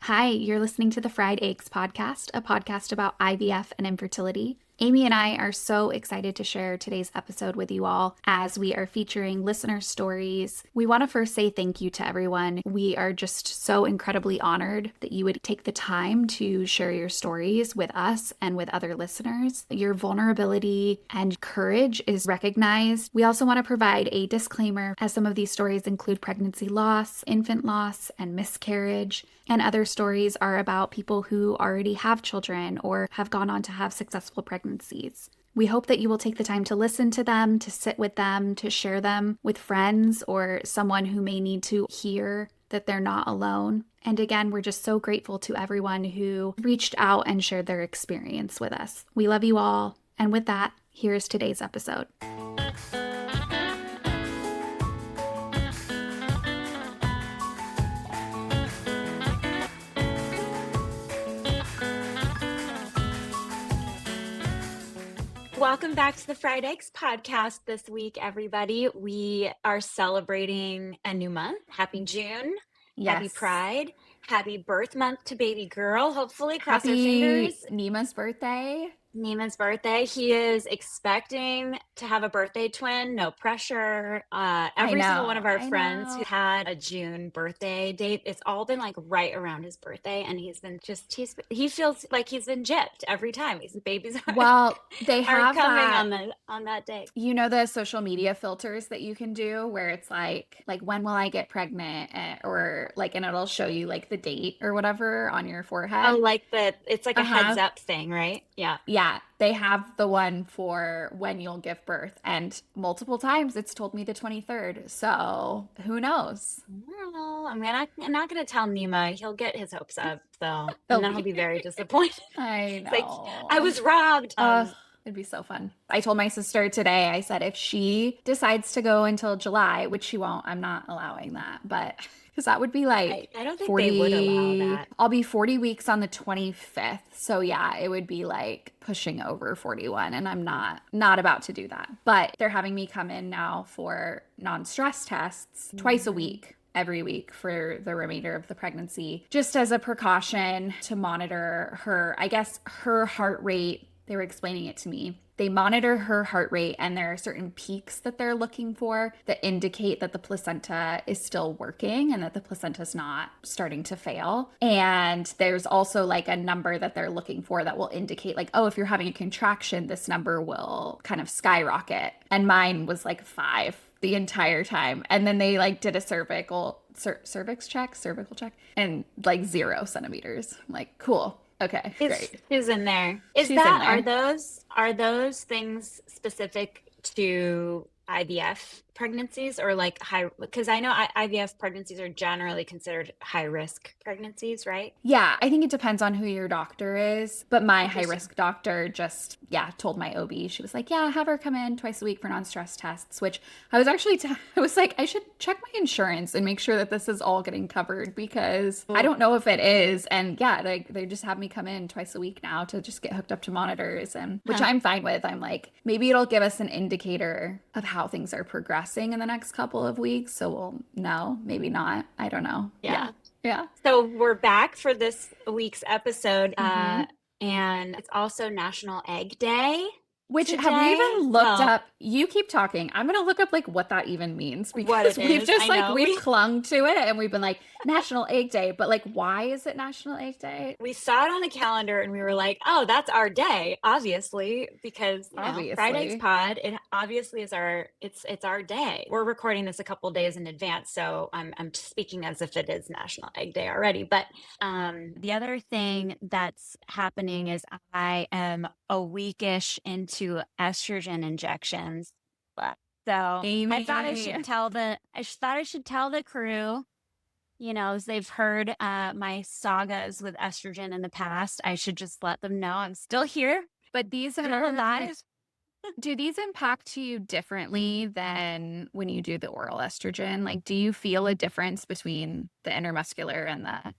Hi, you're listening to the Fried Eggs podcast, a podcast about IVF and infertility. Amy and I are so excited to share today's episode with you all as we are featuring listener stories. We want to first say thank you to everyone. We are just so incredibly honored that you would take the time to share your stories with us and with other listeners. Your vulnerability and courage is recognized. We also want to provide a disclaimer as some of these stories include pregnancy loss, infant loss, and miscarriage. And other stories are about people who already have children or have gone on to have successful pregnancies. We hope that you will take the time to listen to them, to sit with them, to share them with friends or someone who may need to hear that they're not alone. And again, we're just so grateful to everyone who reached out and shared their experience with us. We love you all. And with that, here's today's episode. Welcome back to the Fried Eggs podcast this week, everybody. We are celebrating a new month. Happy June. Yes. Happy Pride. Happy birth month to baby girl. Hopefully, cross our fingers. Nima's birthday. Neiman's birthday. He is expecting to have a birthday twin. No pressure. Every single one of our friends who had a June birthday date, it's all been like right around his birthday, and he's been he feels like he's been gypped every time. His babies they have coming on that day. You know the social media filters that you can do where it's like when will I get pregnant, or like, and it'll show you like the date or whatever on your forehead. Oh, it's like a heads up thing, right? Yeah. Yeah, they have the one for when you'll give birth, and multiple times it's told me the 23rd. So who knows? Well, I'm not gonna tell Nima. He'll get his hopes up, and then he'll be very disappointed. I know. Like, I was robbed. It'd be so fun. I told my sister today, I said, if she decides to go until July, which she won't, I'm not allowing that. But because that would be like I don't think 40, they would allow that. I'll be 40 weeks on the 25th. So yeah, it would be like pushing over 41, and I'm not about to do that. But they're having me come in now for non-stress tests twice a week. Every week for the remainder of the pregnancy, just as a precaution to monitor her, I guess, her heart rate. They were explaining it to me. They monitor her heart rate, and there are certain peaks that they're looking for that indicate that the placenta is still working and that the placenta is not starting to fail. And there's also like a number that they're looking for that will indicate like, oh, if you're having a contraction, this number will kind of skyrocket. And mine was like 5 the entire time. And then they like did a cervical check and like 0 centimeters. I'm like, cool. Okay, great. She's in there. Are those things specific to IVF pregnancies or like high? Because I know IVF pregnancies are generally considered high risk pregnancies, right? Yeah, I think it depends on who your doctor is. But my high risk doctor just, told my OB. She was like, have her come in twice a week for non-stress tests, which I was actually, I was like, I should check my insurance and make sure that this is all getting covered because I don't know if it is. And they just have me come in twice a week now to just get hooked up to monitors, and which I'm fine with. I'm like, maybe it'll give us an indicator of how things are progressing in the next couple of weeks. So we'll know, maybe not. I don't know. Yeah. So we're back for this week's episode. And it's also National Egg Day. Which today. Have we even looked up? You keep talking. I'm going to look up like what that even means because we've just we've clung to it and we've been like National Egg Day, but like why is it National Egg Day? We saw it on the calendar and we were like, oh, that's our day, obviously, because Fried Eggs Pod, it obviously is it's our day. We're recording this a couple days in advance, so I'm speaking as if it is National Egg Day already. But the other thing that's happening is I am a weekish into estrogen injections. So Amy. I thought I should tell the crew, as they've heard my sagas with estrogen in the past, I should just let them know I'm still here. But these are alive. Do these impact you differently than when you do the oral estrogen? Like, do you feel a difference between the intramuscular and the,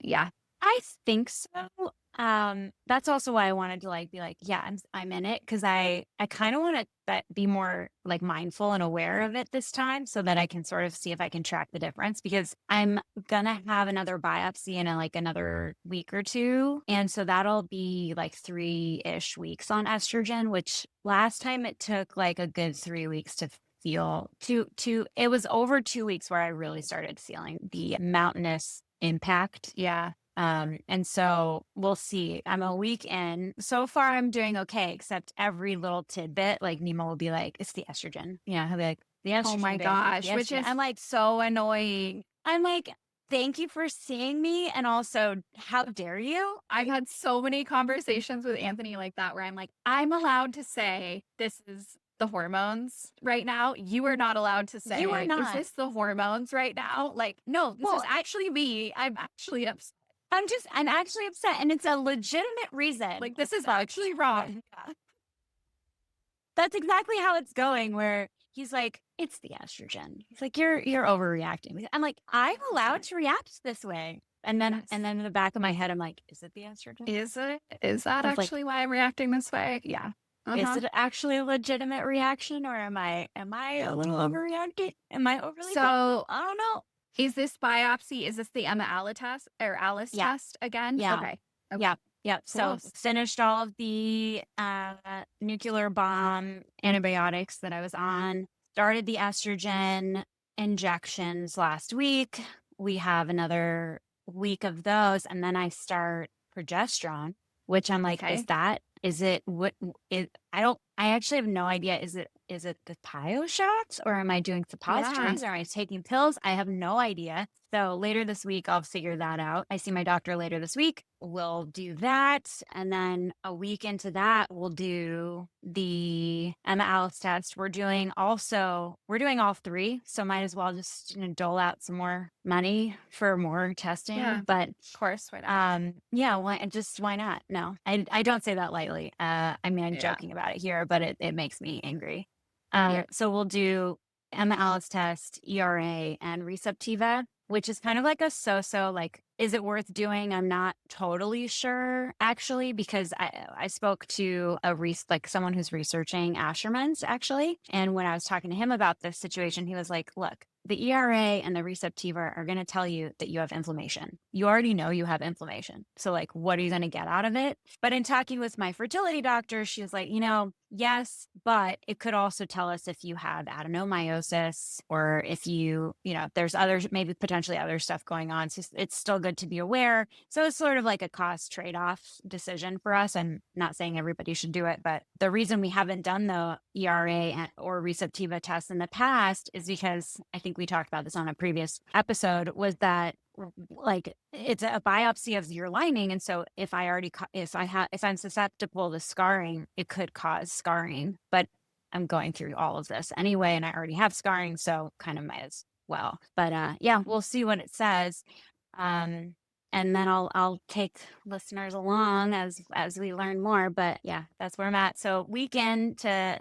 I think so. That's also why I wanted to like be like, yeah, I'm in it because I kind of want to be more like mindful and aware of it this time so that I can sort of see if I can track the difference because I'm gonna have another biopsy in like another week or two. And so that'll be like 3-ish weeks on estrogen, which last time it took like a good 3 weeks to feel it was over 2 weeks where I really started feeling the mountainous impact. Yeah. And so we'll see. I'm a week in. So far, I'm doing okay, except every little tidbit, like Nemo will be like, it's the estrogen. Yeah, he'll be like, the Oh estrogen, my babe. The gosh, which estrogen. is I'm like, so annoying. I'm like, thank you for seeing me. And also, how dare you? I've had so many conversations with Anthony like that where I'm like, I'm allowed to say this is the hormones right now. You are not allowed to You are say, is not. this the hormones right now? Like, no, this is Well, actually me. I'm actually upset. I'm actually upset. And it's a legitimate reason. Like, this is actually wrong. Yeah. That's exactly how it's going, where he's like, it's the estrogen. He's like, you're overreacting. I'm like, I'm allowed to react this way. And then in the back of my head, I'm like, is it the estrogen? Is it? Is that I was like, actually why I'm reacting this way? Yeah. is Uh-huh. it actually a legitimate reaction, or am I a little overreacting? Am I overly So I don't know. is this biopsy? Is this the Emma Alice test or Alice Yeah, test again? yeah, Okay. Okay. yeah, yeah. So Gross. finished all of the nuclear bomb antibiotics that I was on. Started the estrogen injections last week. We have another week of those, and then I start progesterone, which I'm like, Okay. is it what is I don't I actually have no idea. Is it the Pio shots, or am I doing Yeah. suppositories, or am I taking pills? I have no idea. So later this week I'll figure that out. I see my doctor later this week. We'll do that. And then a week into that, we'll do the Emma Alice test. We're doing all three. So might as well just dole out some more money for more testing. Yeah. But Of course. Why not? yeah, why not? No, I don't say that lightly. I mean, I'm Yeah. joking about it here, but it makes me angry. Yeah. So we'll do Emma Alice test, ERA, and Receptiva, which is kind of like a so-so, like, is it worth doing? I'm not totally sure, actually, because I spoke to like someone who's researching Asherman's, actually. And when I was talking to him about this situation, he was like, look, the ERA and the Receptiva are going to tell you that you have inflammation. You already know you have inflammation. So, like, what are you going to get out of it? But in talking with my fertility doctor, she was like, yes, but it could also tell us if you have adenomyosis, or if there's maybe potentially other stuff going on. So it's still good to be aware. So it's sort of like a cost trade-off decision for us. I'm not saying everybody should do it, but the reason we haven't done the ERA or Receptiva tests in the past is because, I think we talked about this on a previous episode, was that, like, it's a biopsy of your lining, and so if I'm susceptible to scarring, it could cause scarring. But I'm going through all of this anyway, and I already have scarring, so kind of might as well. But yeah, we'll see what it says. And then I'll take listeners along as we learn more. But yeah, that's where I'm at. So weekend to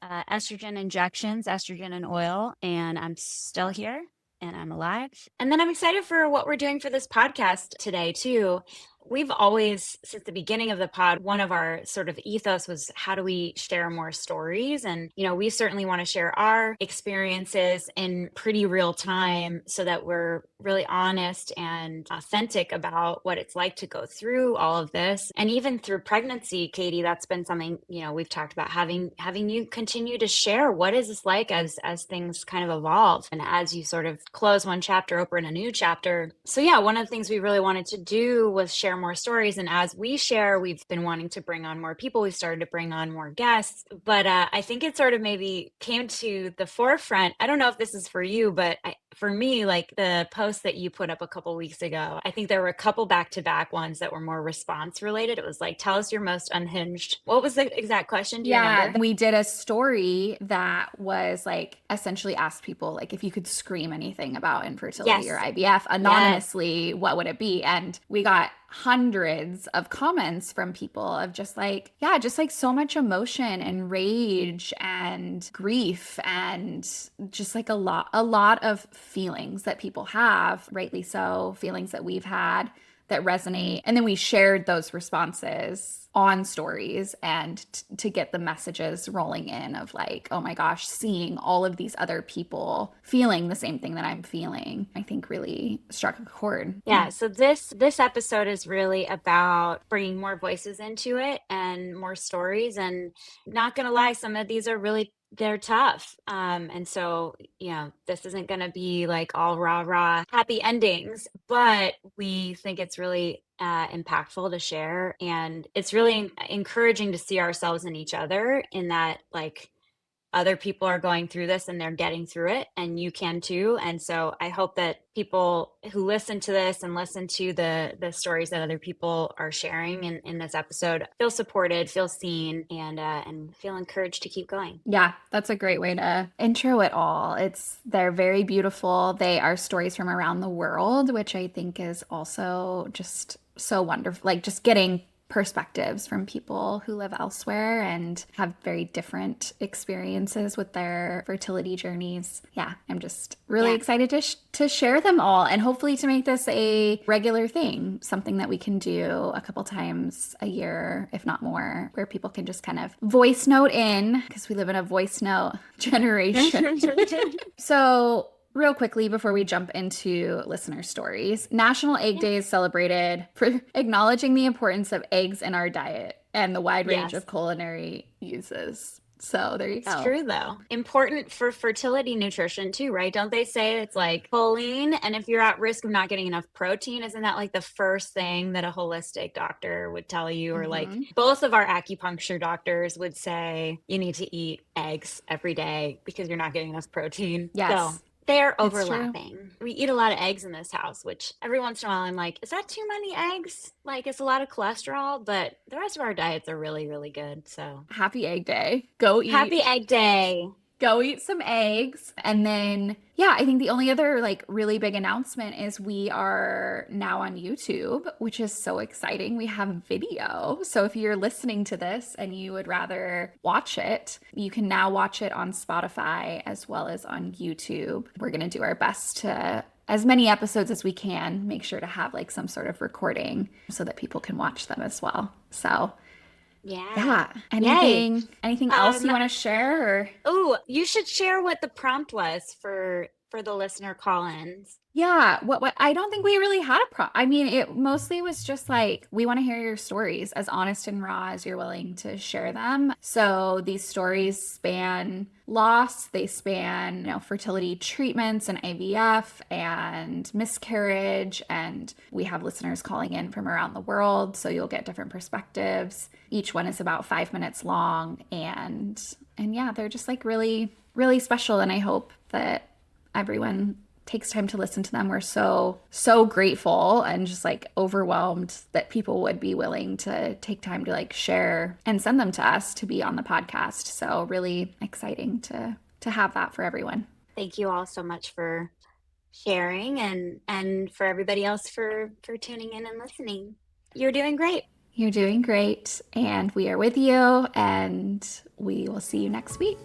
estrogen injections, estrogen and oil, and I'm still here and I'm alive. And then I'm excited for what we're doing for this podcast today, too. We've always, since the beginning of the pod, one of our sort of ethos was, how do we share more stories? And, we certainly want to share our experiences in pretty real time so that we're really honest and authentic about what it's like to go through all of this. And even through pregnancy, Katie, that's been something, we've talked about, having you continue to share what is this like as things kind of evolve, and as you sort of close one chapter, open a new chapter. So yeah, one of the things we really wanted to do was share more stories. And as we share, we've been wanting to bring on more people. We've started to bring on more guests, but I think it sort of maybe came to the forefront. I don't know if this is for you, but for me, like the post that you put up a couple weeks ago, I think there were a couple back-to-back ones that were more response related. It was like, tell us your most unhinged. What was the exact question? Do you remember? We did a story that was like essentially asked people like if you could scream anything about infertility or Yes. IVF Yes. anonymously, what would it be? And we got hundreds of comments from people of just like, yeah, just like so much emotion and rage and grief and just like a lot of feelings that people have, rightly so, feelings that we've had that resonate. And then we shared those responses on stories and to get the messages rolling in of like, oh my gosh, seeing all of these other people feeling the same thing that I'm feeling, I think really struck a chord. Yeah, so this episode is really about bringing more voices into it and more stories. And not gonna lie, some of these are really they're tough. And so, this isn't gonna be like all rah happy endings, but we think it's really impactful to share, and it's really encouraging to see ourselves in each other in that, like, other people are going through this and they're getting through it, and you can too. And so I hope that people who listen to this and listen to the stories that other people are sharing in this episode feel supported, feel seen, and feel encouraged to keep going. Yeah, that's a great way to intro it all. They're very beautiful. They are stories from around the world, which I think is also just so wonderful. Like just getting perspectives from people who live elsewhere and have very different experiences with their fertility journeys. Yeah, I'm just really excited to share them all and hopefully to make this a regular thing, something that we can do a couple times a year, if not more, where people can just kind of voice note in, because we live in a voice note generation. So real quickly, before we jump into listener stories, National Egg Day is celebrated for acknowledging the importance of eggs in our diet and the wide range of culinary uses. So there you go. It's true, though. Important for fertility nutrition too, right? Don't they say it's like choline? And if you're at risk of not getting enough protein, isn't that like the first thing that a holistic doctor would tell you? Or like both of our acupuncture doctors would say you need to eat eggs every day because you're not getting enough protein. Yes. So they're overlapping. We eat a lot of eggs in this house, which every once in a while I'm like, is that too many eggs? Like, it's a lot of cholesterol, but the rest of our diets are really, really good. So happy Egg Day. Go eat. Happy Egg Day. Go eat some eggs. And then, yeah, I think the only other like really big announcement is we are now on YouTube, which is so exciting. We have video. So if you're listening to this and you would rather watch it, you can now watch it on Spotify as well as on YouTube. We're going to do our best to, as many episodes as we can, make sure to have like some sort of recording so that people can watch them as well. So yeah. Anything else you want to share? Oh, you should share what the prompt was for the listener call-ins. Yeah, what I don't think we really had a prompt. I mean, it mostly was just like, we want to hear your stories as honest and raw as you're willing to share them. So these stories span loss, they span, fertility treatments and IVF and miscarriage, and we have listeners calling in from around the world, so you'll get different perspectives. Each one is about 5 minutes long, and yeah, they're just like really, really special, and I hope that everyone takes time to listen to them. We're so grateful and just like overwhelmed that people would be willing to take time to like share and send them to us to be on the podcast. So really exciting to have that for everyone. Thank you all so much for sharing, and for everybody else for tuning in and listening. You're doing great. You're doing great, and we are with you, and we will see you next week.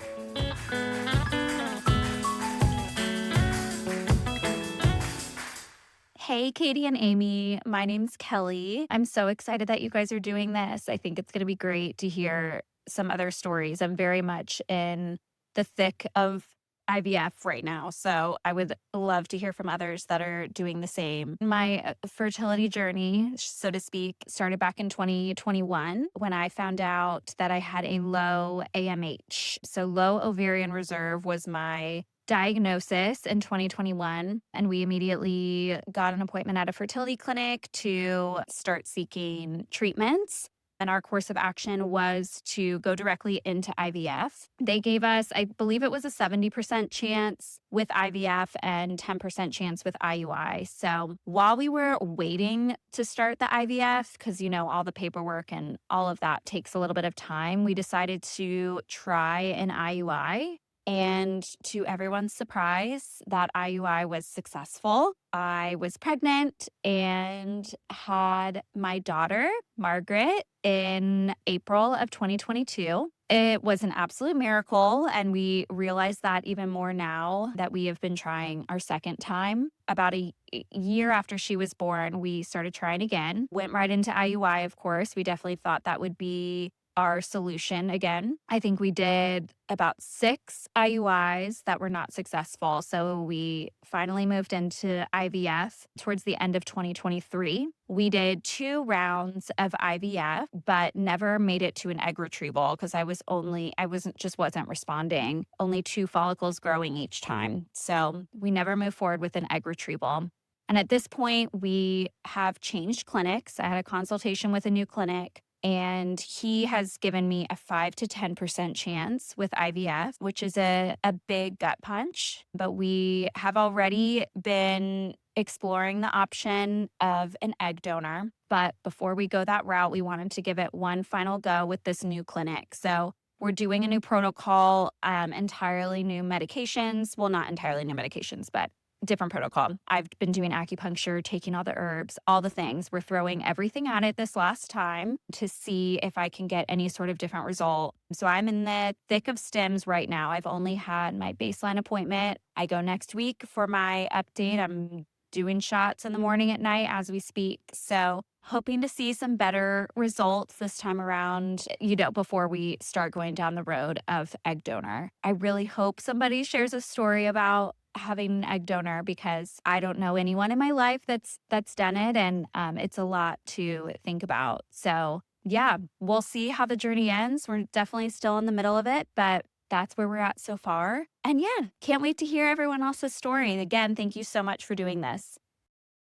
Hey, Katie and Amy. My name's Kelly. I'm so excited that you guys are doing this. I think it's going to be great to hear some other stories. I'm very much in the thick of IVF right now, so I would love to hear from others that are doing the same. My fertility journey, so to speak, started back in 2021 when I found out that I had a low AMH. So low ovarian reserve was my diagnosis in 2021, and we immediately got an appointment at a fertility clinic to start seeking treatments. And our course of action was to go directly into IVF. They gave us, I believe it was a 70% chance with IVF and 10% chance with IUI. So while we were waiting to start the IVF, because, all the paperwork and all of that takes a little bit of time, we decided to try an IUI. And to everyone's surprise, that IUI was successful. I was pregnant and had my daughter, Margaret, in April of 2022. It was an absolute miracle, and we realize that even more now that we have been trying our second time. About a year after she was born, we started trying again, went right into IUI, of course. We definitely thought that would be our solution again. I think we did about 6 IUIs that were not successful. So we finally moved into IVF towards the end of 2023. We did 2 rounds of IVF, but never made it to an egg retrieval because I wasn't responding. Only 2 follicles growing each time. So we never moved forward with an egg retrieval. And at this point, we have changed clinics. I had a consultation with a new clinic, and he has given me a 5 to 10% chance with IVF, which is a big gut punch. But we have already been exploring the option of an egg donor. But before we go that route, we wanted to give it one final go with this new clinic. So we're doing a new protocol, entirely new medications. Well, not entirely new medications, but different protocol. I've been doing acupuncture, taking all the herbs, all the things. We're throwing everything at it this last time to see if I can get any sort of different result. So I'm in the thick of stims right now. I've only had my baseline appointment. I go next week for my update. I'm doing shots in the morning at night as we speak. So hoping to see some better results this time around, before we start going down the road of egg donor. I really hope somebody shares a story about having an egg donor because I don't know anyone in my life that's done it, and it's a lot to think about. So yeah, we'll see how the journey ends. We're definitely still in the middle of it, but that's where we're at so far. And yeah, can't wait to hear everyone else's story. Again, thank you so much for doing this.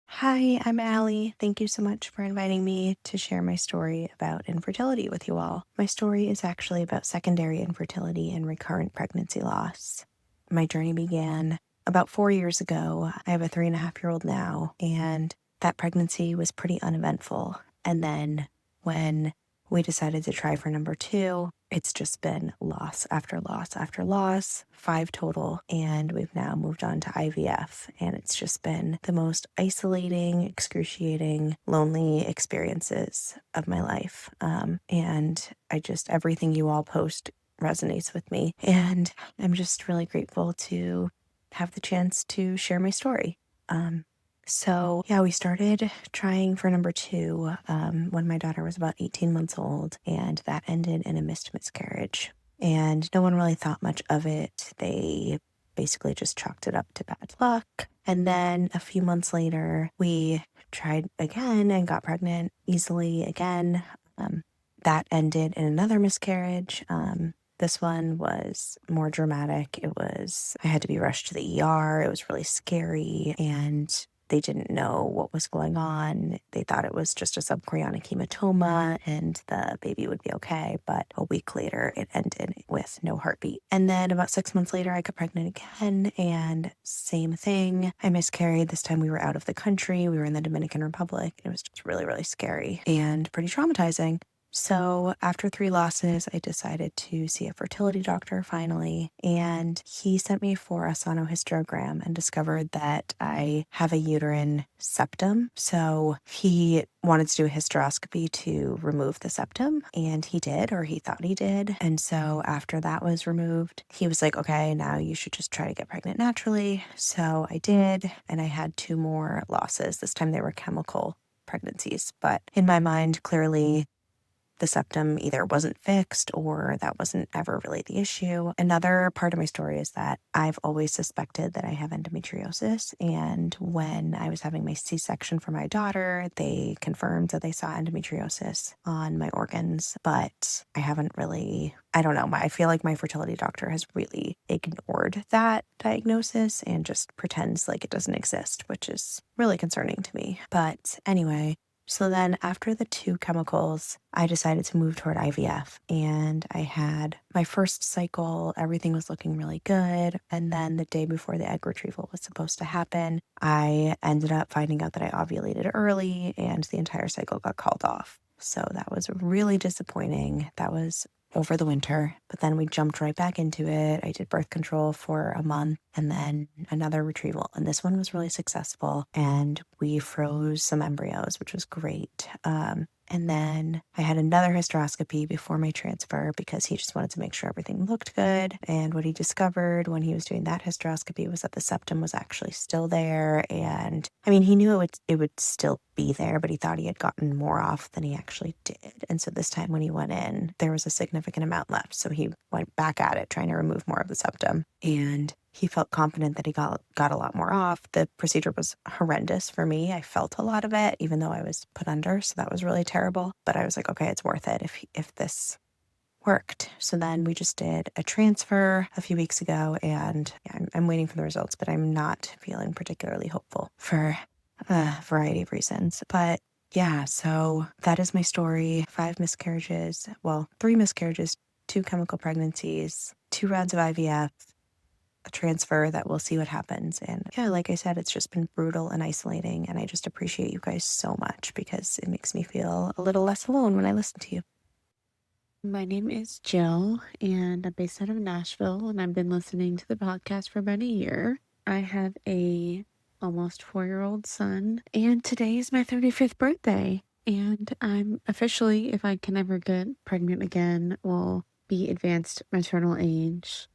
Hi, I'm Allie. Thank you so much for inviting me to share my story about infertility with you all. My story is actually about secondary infertility and recurrent pregnancy loss. My journey began about 4 years ago. I have a 3.5-year-old now, and that pregnancy was pretty uneventful. And then when we decided to try for number 2, it's just been loss after loss after loss, 5 total, and we've now moved on to IVF. And it's just been the most isolating, excruciating, lonely experiences of my life. And everything you all post resonates with me. And I'm just really grateful to have the chance to share my story. So yeah, we started trying for number 2 when my daughter was about 18 months old, and that ended in a miscarriage. And no one really thought much of it. They basically just chalked it up to bad luck. And then a few months later, we tried again and got pregnant easily again. That ended in another miscarriage. This one was more dramatic. I had to be rushed to the ER. It was really scary, and they didn't know what was going on. They thought it was just a subchorionic hematoma and the baby would be okay. But a week later, it ended with no heartbeat. And then about 6 months later, I got pregnant again, and same thing. I miscarried. This time we were out of the country. We were in the Dominican Republic. It was just really, really scary and pretty traumatizing. So after 3 losses, I decided to see a fertility doctor finally, and he sent me for a sonohysterogram and discovered that I have a uterine septum. So he wanted to do a hysteroscopy to remove the septum, and he did, or he thought he did. And so after that was removed, he was like, okay, now you should just try to get pregnant naturally. So I did, and I had 2 more losses. This time they were chemical pregnancies, but in my mind, clearly the septum either wasn't fixed or that wasn't ever really the issue. Another part of my story is that I've always suspected that I have endometriosis. And when I was having my C-section for my daughter, they confirmed that they saw endometriosis on my organs, but I haven't really, I don't know, I feel like my fertility doctor has really ignored that diagnosis and just pretends like it doesn't exist, which is really concerning to me. But anyway, so then after the 2 chemicals, I decided to move toward IVF, and I had my first cycle. Everything was looking really good. And then the day before the egg retrieval was supposed to happen, I ended up finding out that I ovulated early and the entire cycle got called off. So that was really disappointing. That was over the winter, but then we jumped right back into it. I did birth control for a month and then another retrieval. And this one was really successful. And we froze some embryos, which was great. And then I had another hysteroscopy before my transfer because he just wanted to make sure everything looked good. And what he discovered when he was doing that hysteroscopy was that the septum was actually still there. And I mean, he knew it would still be there, but he thought he had gotten more off than he actually did. And so this time when he went in, there was a significant amount left. So he went back at it, trying to remove more of the septum. And he felt confident that he got a lot more off. The procedure was horrendous for me. I felt a lot of it, even though I was put under. So that was really terrible. But I was like, okay, it's worth it if this worked. So then we just did a transfer a few weeks ago, and I'm waiting for the results, but I'm not feeling particularly hopeful for a variety of reasons. But yeah, so that is my story. 5 miscarriages, well, 3 miscarriages, 2 chemical pregnancies, 2 rounds of IVF, a transfer that we'll see what happens. And yeah, like I said, it's just been brutal and isolating. And I just appreciate you guys so much because it makes me feel a little less alone when I listen to you. My name is Jill, and I'm based out of Nashville, and I've been listening to the podcast for about a year. I have a almost 4-year-old son, and today is my 35th birthday. And I'm officially, if I can ever get pregnant again, will be advanced maternal age.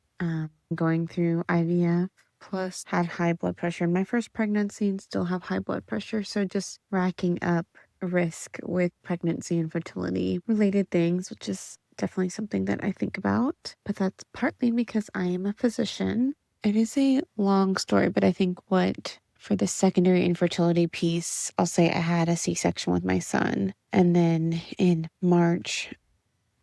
Going through IVF, plus had high blood pressure in my first pregnancy and still have high blood pressure. So just racking up risk with pregnancy and fertility related things, which is definitely something that I think about. But that's partly because I am a physician. It is a long story, but I think for the secondary infertility piece, I'll say I had a C-section with my son. And then in March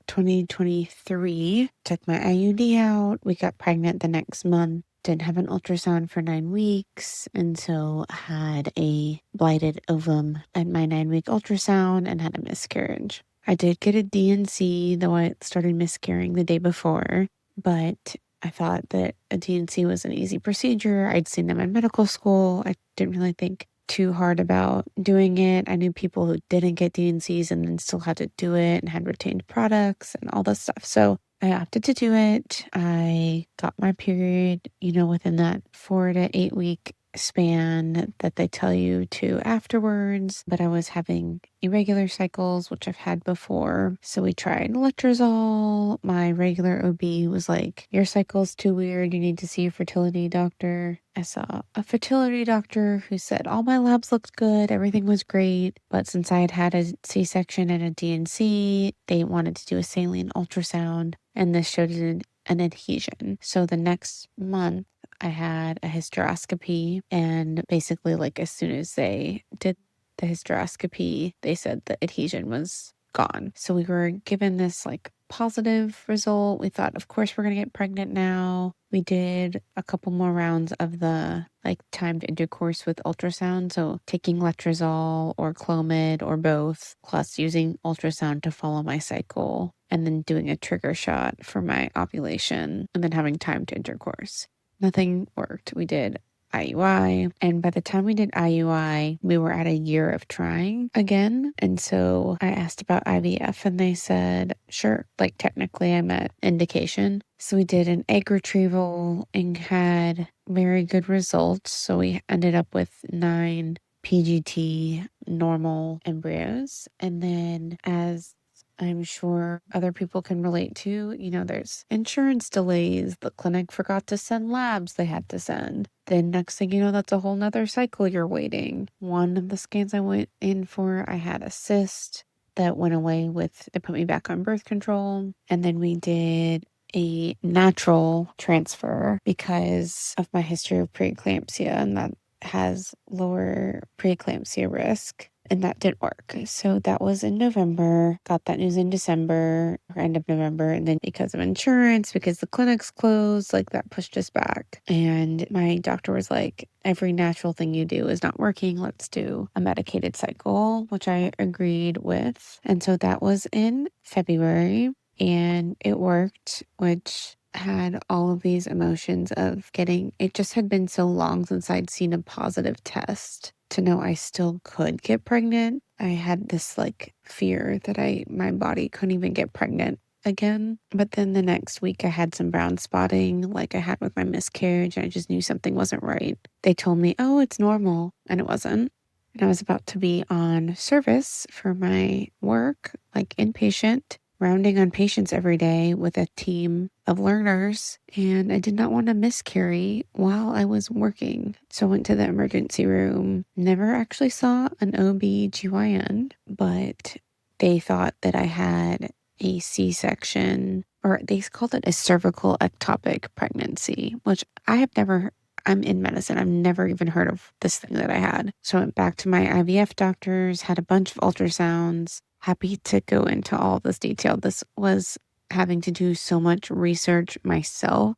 2023, took my IUD out. We got pregnant the next month. Didn't have an ultrasound for 9 weeks, and so had a blighted ovum at my 9-week ultrasound and had a miscarriage. I did get a D&C, though I started miscarrying the day before, but I thought that a D&C was an easy procedure. I'd seen them in medical school. I didn't really think too hard about doing it. I knew people who didn't get D&Cs and then still had to do it and had retained products and all this stuff. So I opted to do it. I got my period, within that 4 to 8 week span that they tell you to afterwards, but I was having irregular cycles, which I've had before. So we tried letrozole. My regular OB was like, your cycle's too weird. You need to see a fertility doctor. I saw a fertility doctor who said all my labs looked good. Everything was great. But since I had had a C-section and a D&C, they wanted to do a saline ultrasound, and this showed an adhesion. So the next month, I had a hysteroscopy, and basically, as soon as they did the hysteroscopy, they said the adhesion was gone. So we were given this positive result. We thought, of course, we're going to get pregnant now. We did a couple more rounds of the timed intercourse with ultrasound. So taking letrozole or Clomid or both, plus using ultrasound to follow my cycle, and then doing a trigger shot for my ovulation, and then having timed intercourse. Nothing worked. We did IUI, and by the time we did IUI, we were at a year of trying again. And so I asked about IVF, and they said, sure, technically I'm at indication. So we did an egg retrieval and had very good results. So we ended up with 9 PGT normal embryos. And then, as I'm sure other people can relate to, there's insurance delays. The clinic forgot to send labs they had to send. Then next thing you know, that's a whole nother cycle you're waiting. One of the scans I went in for, I had a cyst that went away they put me back on birth control. And then we did a natural transfer because of my history of preeclampsia, and that has lower preeclampsia risk. And that didn't work. So that was in November. Got that news in December or end of November. And then because of insurance, because the clinic's closed, that pushed us back. And my doctor was like, every natural thing you do is not working. Let's do a medicated cycle, which I agreed with. And so that was in February, and it worked, which had all of these emotions of it just had been so long since I'd seen a positive test to know I still could get pregnant. I had this fear that my body couldn't even get pregnant again. But then the next week I had some brown spotting like I had with my miscarriage, and I just knew something wasn't right. They told me, oh, it's normal, and it wasn't. and I was about to be on service for my work, like inpatient, rounding on patients every day with a team of learners, and I did not want to miscarry while I was working. So I went to the emergency room, never actually saw an OB/GYN, but they thought that I had a C-section, or they called it a cervical ectopic pregnancy, which I have never. I'm in medicine. I've never even heard of this thing that I had. So I went back to my IVF doctors, had a bunch of ultrasounds. Happy to go into all this detail. This was having to do so much research myself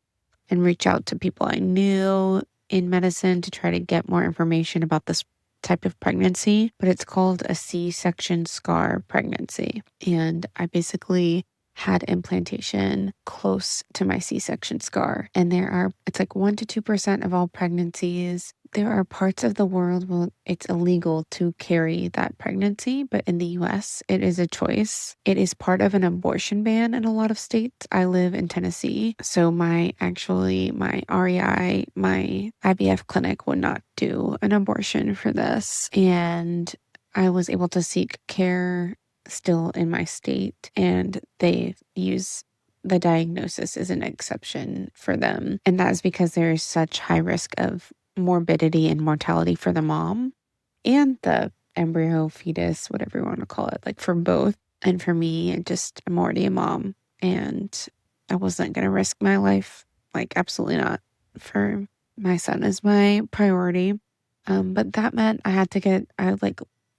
and reach out to people I knew in medicine to try to get more information about this type of pregnancy. But it's called a C-section scar pregnancy. And I basically had implantation close to my C-section scar. And it's like 1% to 2% of all pregnancies. There are parts of the world where it's illegal to carry that pregnancy, but in the US, it is a choice. It is part of an abortion ban in a lot of states. I live in Tennessee, so my REI, my IVF clinic would not do an abortion for this. And I was able to seek care still in my state, and they use the diagnosis as an exception for them. And that is because there is such high risk of morbidity and mortality for the mom and the embryo, fetus, whatever you want to call it, like for both. And for me, I'm already a mom, and I wasn't going to risk my life. Like, absolutely not. For my son is my priority. But that meant I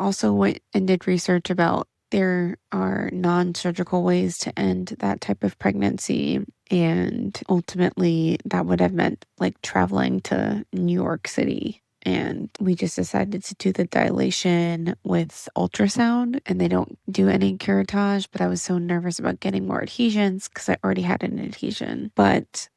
also went and did research about there are non-surgical ways to end that type of pregnancy. And ultimately, that would have meant like traveling to New York City. And we just decided to do the dilation with ultrasound, and they don't do any curettage. But I was so nervous about getting more adhesions because I already had an adhesion. But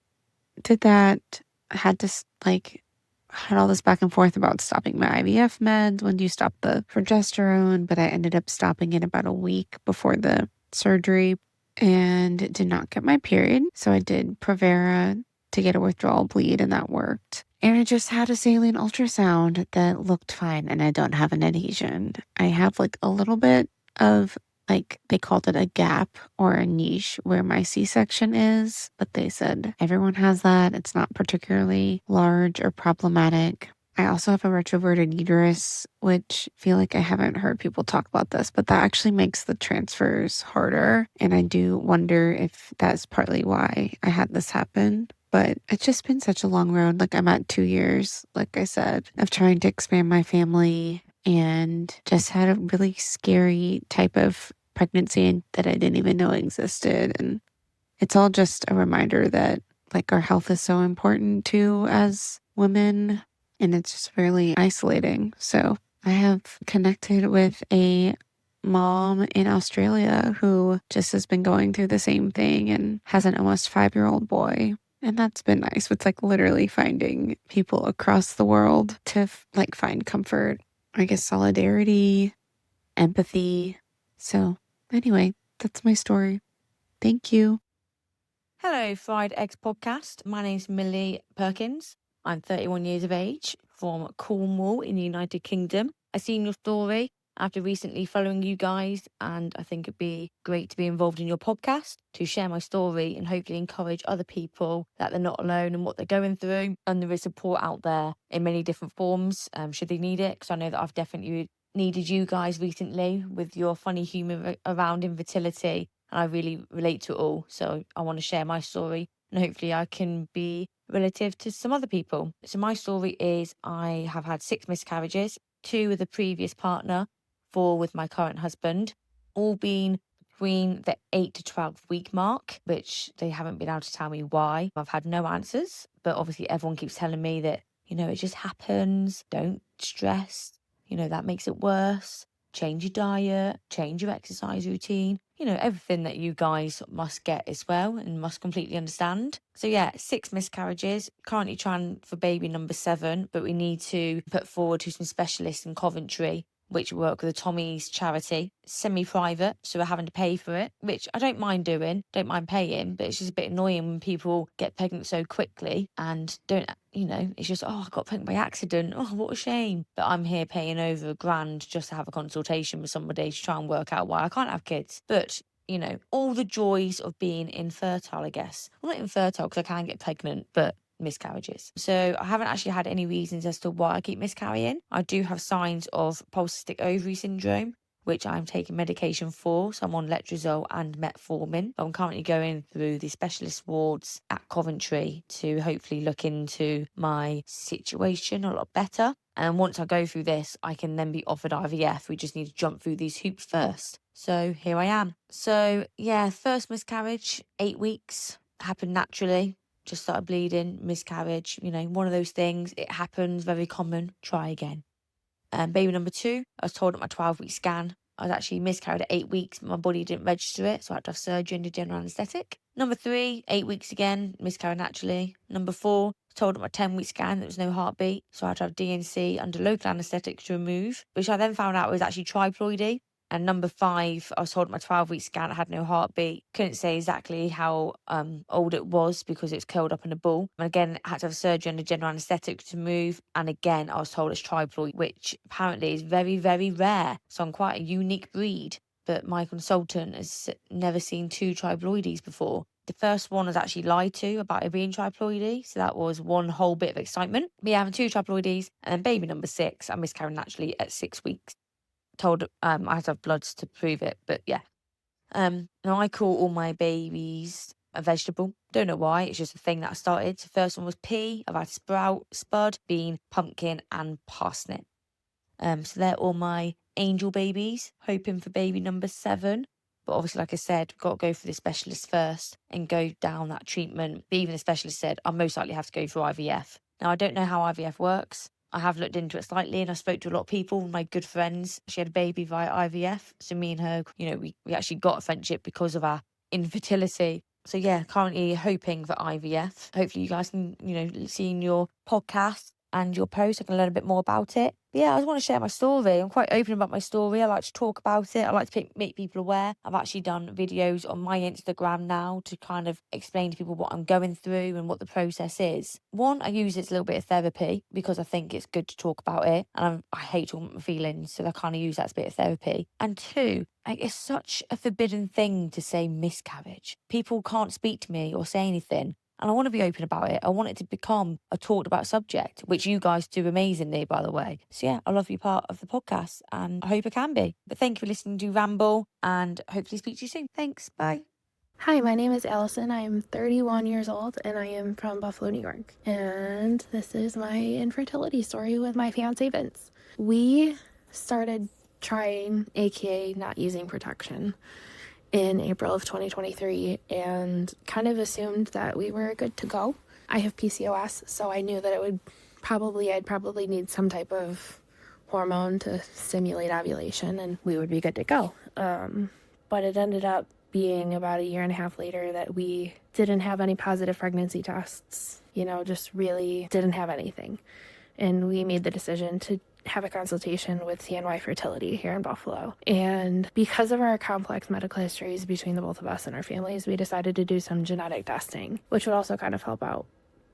did that, had all this back and forth about stopping my IVF meds. When do you stop the progesterone? But I ended up stopping it about a week before the surgery and did not get my period. So I did Provera to get a withdrawal bleed, and that worked. And I just had a saline ultrasound that looked fine, and I don't have an adhesion. I have like a little bit of, like, they called it a gap or a niche where my C-section is, but they said everyone has that. It's not particularly large or problematic. I also have a retroverted uterus, which I feel like I haven't heard people talk about this, but that actually makes the transfers harder. And I do wonder if that's partly why I had this happen. But it's just been such a long road. Like, I'm at 2 years, like I said, of trying to expand my family, and just had a really scary type of pregnancy that I didn't even know existed. And it's all just a reminder that like our health is so important too as women, and it's just really isolating. So I have connected with a mom in Australia who just has been going through the same thing and has an almost 5-year-old boy. And that's been nice. It's like literally finding people across the world to like find comfort, I guess, solidarity, empathy. So anyway, that's my story. Thank you. Hello, Fried Eggs Podcast. My name's Millie Perkins. I'm 31 years of age from Cornwall in the United Kingdom. I've seen your story after recently following you guys, and I think it'd be great to be involved in your podcast to share my story and hopefully encourage other people that they're not alone in what they're going through, and there is support out there in many different forms should they need it, because I know that I've definitely needed you guys recently with your funny humour around infertility, and I really relate to it all. So I want to share my story, and hopefully I can be relative to some other people. So my story is I have had 6 miscarriages, 2 with a previous partner, 4 with my current husband, all been between the 8 to 12 week mark, which they haven't been able to tell me why. I've had no answers, but obviously everyone keeps telling me that, it just happens. Don't stress. That makes it worse. Change your diet, change your exercise routine, everything that you guys must get as well and must completely understand. So yeah, 6 miscarriages, currently trying for baby number 7, but we need to put forward to some specialists in Coventry which work with the Tommy's charity, semi-private, so we're having to pay for it, which I don't mind doing, don't mind paying, but it's just a bit annoying when people get pregnant so quickly and don't, it's just, I got pregnant by accident. Oh, what a shame. But I'm here paying over £1,000 just to have a consultation with somebody to try and work out why I can't have kids. But all the joys of being infertile, I guess. Well, not infertile because I can get pregnant, but miscarriages. So I haven't actually had any reasons as to why I keep miscarrying. I do have signs of polycystic ovary syndrome, which I'm taking medication for. So I'm on letrozole and metformin. I'm currently going through the specialist wards at Coventry to hopefully look into my situation a lot better. And once I go through this, I can then be offered IVF. We just need to jump through these hoops first. So here I am. So yeah, first miscarriage, 8 weeks, happened naturally. Just started bleeding, miscarriage, one of those things. It happens, very common. Try again. Baby number 2, I was told at my 12-week scan I was actually miscarried at 8 weeks, but my body didn't register it, so I had to have surgery under general anaesthetic. Number 3, 8 weeks again, miscarried naturally. Number 4, told at my 10-week scan there was no heartbeat, so I had to have DNC under local anaesthetic to remove, which I then found out was actually triploidy. And number 5, I was told at my 12-week scan I had no heartbeat. Couldn't say exactly how old it was because it was curled up in a ball. And again, I had to have surgery under general anaesthetic to move. And again, I was told it's triploid, which apparently is very, very rare. So I'm quite a unique breed. But my consultant has never seen 2 triploides before. The first one was actually lied to about it being triploidy. So that was one whole bit of excitement. But yeah, having 2 triploides. And then baby number 6, I miscarried naturally at 6 weeks. Told I had to have bloods to prove it, but yeah. Now I call all my babies a vegetable. Don't know why, it's just a thing that I started. So first one was pea, I've had sprout, spud, bean, pumpkin and parsnip. So they're all my angel babies, hoping for baby number 7. But obviously, like I said, we've got to go for the specialist first and go down that treatment. But even the specialist said I'll most likely have to go through IVF. Now I don't know how IVF works. I have looked into it slightly and I spoke to a lot of people, my good friends. She had a baby via IVF. So me and her, we actually got a friendship because of our infertility. So yeah, currently hoping for IVF. Hopefully you guys can, seeing your podcast and your post, I can learn a bit more about it. But yeah, I just want to share my story. I'm quite open about my story. I like to talk about it. I like to make people aware. I've actually done videos on my Instagram now to kind of explain to people what I'm going through and what the process is. 1, I use it as a little bit of therapy because I think it's good to talk about it. And I hate talking about my feelings, so I kind of use that as a bit of therapy. And 2, it's such a forbidden thing to say miscarriage. People can't speak to me or say anything. And I want to be open about it. I want it to become a talked about subject, which you guys do amazingly, by the way. So yeah, I love to be part of the podcast and I hope I can be. But thank you for listening to Ramble and hopefully speak to you soon. Thanks. Bye. Hi, my name is Allison. I am 31 years old and I am from Buffalo, New York. And this is my infertility story with my fiance, Vince. We started trying, aka not using protection, in April of 2023 and kind of assumed that we were good to go. I have PCOS, so I knew that I'd probably need some type of hormone to stimulate ovulation and we would be good to go. But it ended up being about a year and a half later that we didn't have any positive pregnancy tests, just really didn't have anything. And we made the decision to have a consultation with CNY Fertility here in Buffalo. And because of our complex medical histories between the both of us and our families, we decided to do some genetic testing, which would also kind of help out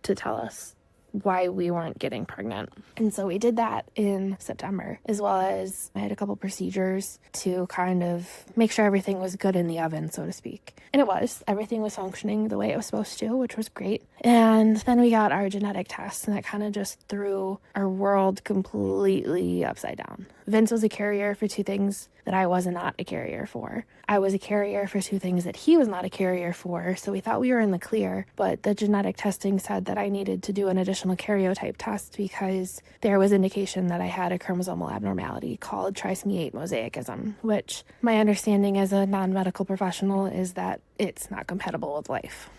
to tell us why we weren't getting pregnant. And so we did that in September, as well as I had a couple procedures to kind of make sure everything was good in the oven, so to speak. And it was. Everything was functioning the way it was supposed to, which was great. And then we got our genetic test, and that kind of just threw our world completely upside down. Vince was a carrier for 2 things that I was not a carrier for. I was a carrier for 2 things that he was not a carrier for, so we thought we were in the clear, but the genetic testing said that I needed to do an additional karyotype test because there was indication that I had a chromosomal abnormality called trisomy 8 mosaicism, which my understanding as a non-medical professional is that it's not compatible with life.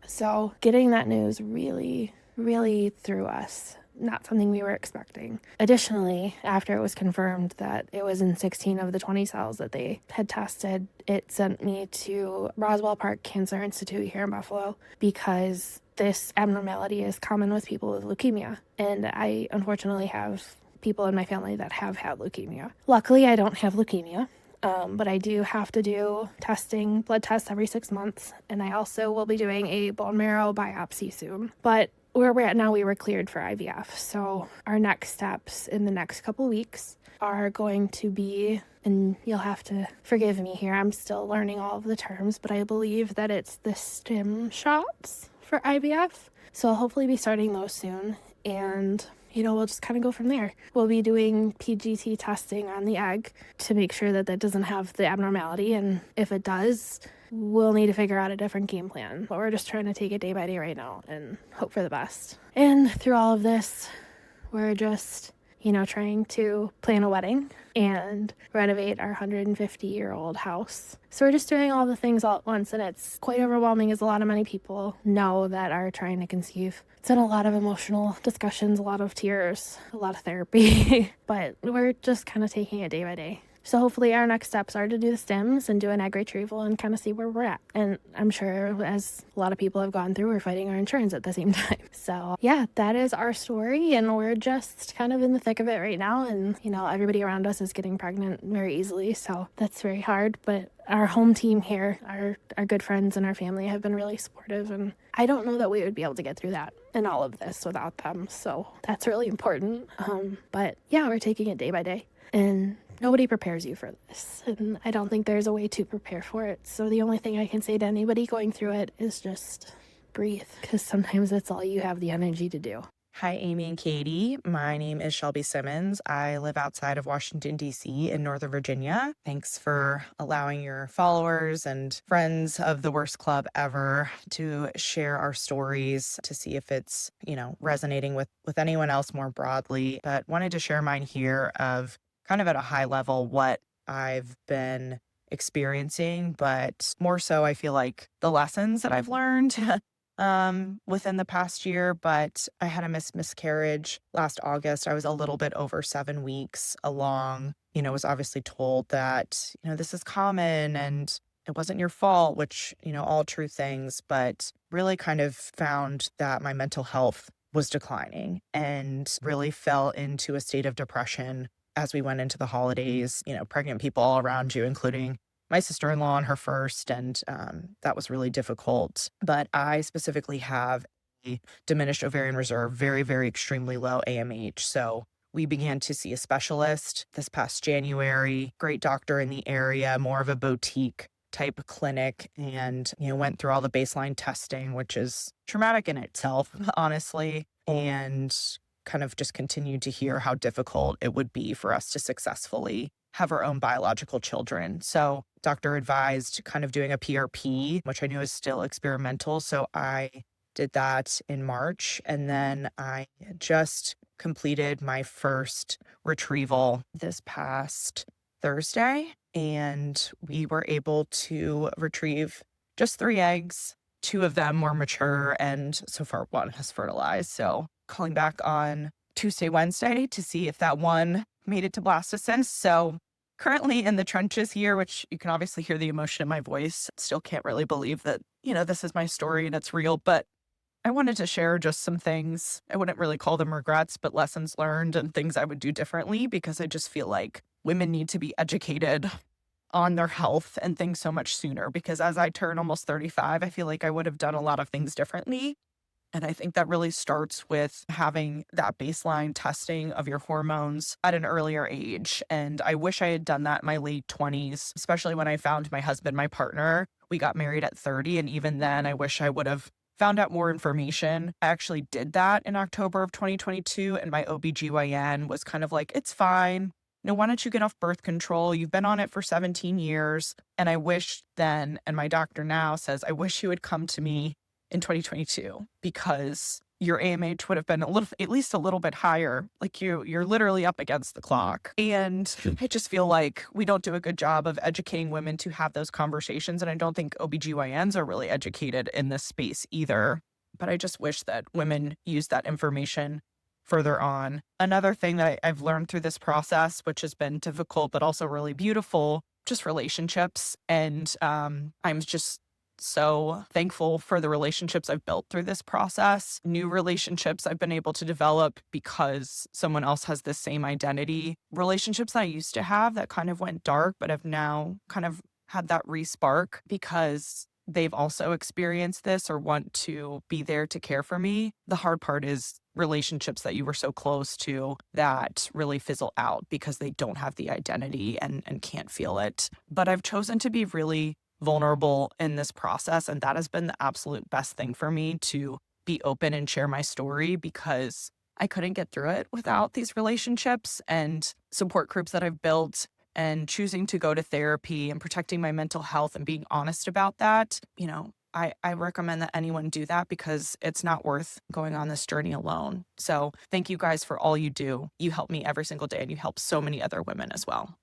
So getting that news really, really threw us. Not something we were expecting. Additionally, after it was confirmed that it was in 16 of the 20 cells that they had tested, it sent me to Roswell Park Cancer Institute here in Buffalo because this abnormality is common with people with leukemia. And I unfortunately have people in my family that have had leukemia. Luckily, I don't have leukemia. But I do have to do blood tests every 6 months, and I also will be doing a bone marrow biopsy soon. But where we're at now, we were cleared for IVF. So our next steps in the next couple weeks are going to be, and you'll have to forgive me here, I'm still learning all of the terms, but I believe that it's the stem shots for IVF. So I'll hopefully be starting those soon, and we'll just kind of go from there. We'll be doing PGT testing on the egg to make sure that that doesn't have the abnormality. And if it does, we'll need to figure out a different game plan. But we're just trying to take it day by day right now and hope for the best. And through all of this, we're just, trying to plan a wedding and renovate our 150-year-old house. So we're just doing all the things all at once, and it's quite overwhelming, as many people know that are trying to conceive. It's been a lot of emotional discussions, a lot of tears, a lot of therapy, but we're just kind of taking it day by day. So hopefully our next steps are to do the stems and do an egg retrieval and kind of see where we're at. And I'm sure, as a lot of people have gone through, we're fighting our insurance at the same time. So yeah, that is our story, and we're just kind of in the thick of it right now. And, everybody around us is getting pregnant very easily, so that's very hard. But our home team here, our good friends and our family have been really supportive, and I don't know that we would be able to get through that and all of this without them. So that's really important. But yeah, we're taking it day by day. And nobody prepares you for this, and I don't think there's a way to prepare for it. So the only thing I can say to anybody going through it is just breathe, because sometimes that's all you have the energy to do. Hi, Amy and Katie. My name is Shelby Simmons. I live outside of Washington, D.C. in Northern Virginia. Thanks for allowing your followers and friends of the worst club ever to share our stories to see if it's, resonating with anyone else more broadly. But wanted to share mine here of kind of at a high level what I've been experiencing, but more so I feel like the lessons that I've learned within the past year. But I had a miscarriage last August. I was a little bit over 7 weeks along, was obviously told that, this is common and it wasn't your fault, which, all true things, but really kind of found that my mental health was declining and really fell into a state of depression as we went into the holidays. Pregnant people all around you, including my sister-in-law and her first, and that was really difficult. But I specifically have a diminished ovarian reserve, very, very extremely low AMH. So we began to see a specialist this past January, great doctor in the area, more of a boutique type clinic, and, went through all the baseline testing, which is traumatic in itself, honestly, and kind of just continued to hear how difficult it would be for us to successfully have our own biological children. So doctor advised kind of doing a PRP, which I knew is still experimental. So I did that in March. And then I just completed my first retrieval this past Thursday. And we were able to retrieve just 3 eggs. 2 of them were mature, and so far 1 has fertilized. So calling back on Tuesday, Wednesday to see if that one made it to blastocyst. So currently in the trenches here, which you can obviously hear the emotion in my voice. Still can't really believe that, this is my story and it's real, but I wanted to share just some things. I wouldn't really call them regrets, but lessons learned and things I would do differently, because I just feel like women need to be educated on their health and things so much sooner, because as I turn almost 35, I feel like I would have done a lot of things differently. And I think that really starts with having that baseline testing of your hormones at an earlier age. And I wish I had done that in my late 20s, especially when I found my husband, my partner. We got married at 30. And even then, I wish I would have found out more information. I actually did that in October of 2022. And my OBGYN was kind of like, it's fine. Why don't you get off birth control? You've been on it for 17 years. And I wish then, and my doctor now says, I wish you would come to me in 2022, because your AMH would have been at least a little bit higher. Like you're literally up against the clock. And I just feel like we don't do a good job of educating women to have those conversations. And I don't think OBGYNs are really educated in this space either. But I just wish that women use that information further on. Another thing that I've learned through this process, which has been difficult, but also really beautiful, just relationships. And I'm just so thankful for the relationships I've built through this process, new relationships I've been able to develop because someone else has the same identity, relationships I used to have that kind of went dark, but have now kind of had that re-spark because they've also experienced this or want to be there to care for me. The hard part is relationships that you were so close to that really fizzle out because they don't have the identity and can't feel it. But I've chosen to be really vulnerable in this process, and that has been the absolute best thing for me, to be open and share my story, because I couldn't get through it without these relationships and support groups that I've built, and choosing to go to therapy and protecting my mental health and being honest about that. I recommend that anyone do that because it's not worth going on this journey alone. So thank you guys for all you do. You help me every single day, and you help so many other women as well.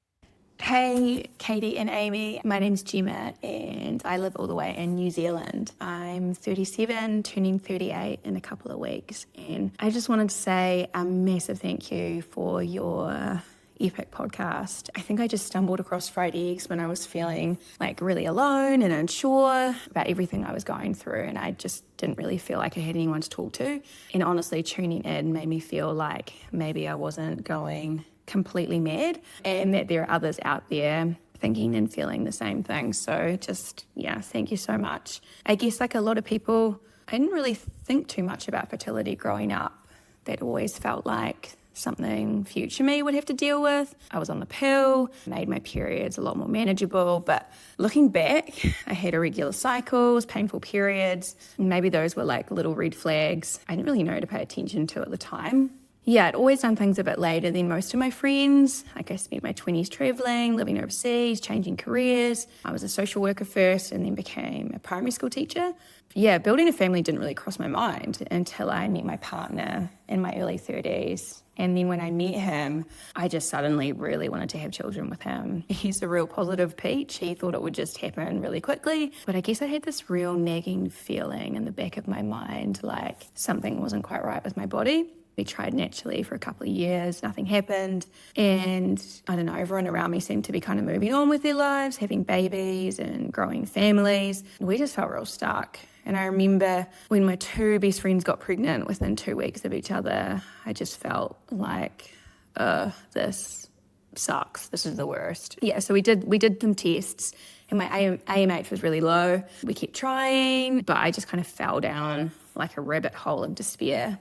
Hey, Katie and Amy. My name's Gemma and I live all the way in New Zealand. I'm 37, turning 38 in a couple of weeks. And I just wanted to say a massive thank you for your epic podcast. I think I just stumbled across fried eggs when I was feeling like really alone and unsure about everything I was going through, and I just didn't really feel like I had anyone to talk to. And honestly, tuning in made me feel like maybe I wasn't going completely mad and that there are others out there thinking and feeling the same thing. So just, thank you so much. I guess like a lot of people, I didn't really think too much about fertility growing up. That always felt like something future me would have to deal with. I was on the pill, made my periods a lot more manageable, but looking back, I had irregular cycles, painful periods, and maybe those were like little red flags I didn't really know to pay attention to at the time. Yeah, I'd always done things a bit later than most of my friends. Like I spent my 20s traveling, living overseas, changing careers. I was a social worker first and then became a primary school teacher. Yeah, building a family didn't really cross my mind until I met my partner in my early 30s. And then when I met him, I just suddenly really wanted to have children with him. He's a real positive peach. He thought it would just happen really quickly. But I guess I had this real nagging feeling in the back of my mind, like something wasn't quite right with my body. We tried naturally for a couple of years, nothing happened. And I don't know, everyone around me seemed to be kind of moving on with their lives, having babies and growing families. We just felt real stuck. And I remember when my two best friends got pregnant within 2 weeks of each other, I just felt like, this sucks. This is the worst. Yeah, so we did some tests and my AMH was really low. We kept trying, but I just kind of fell down like a rabbit hole of despair.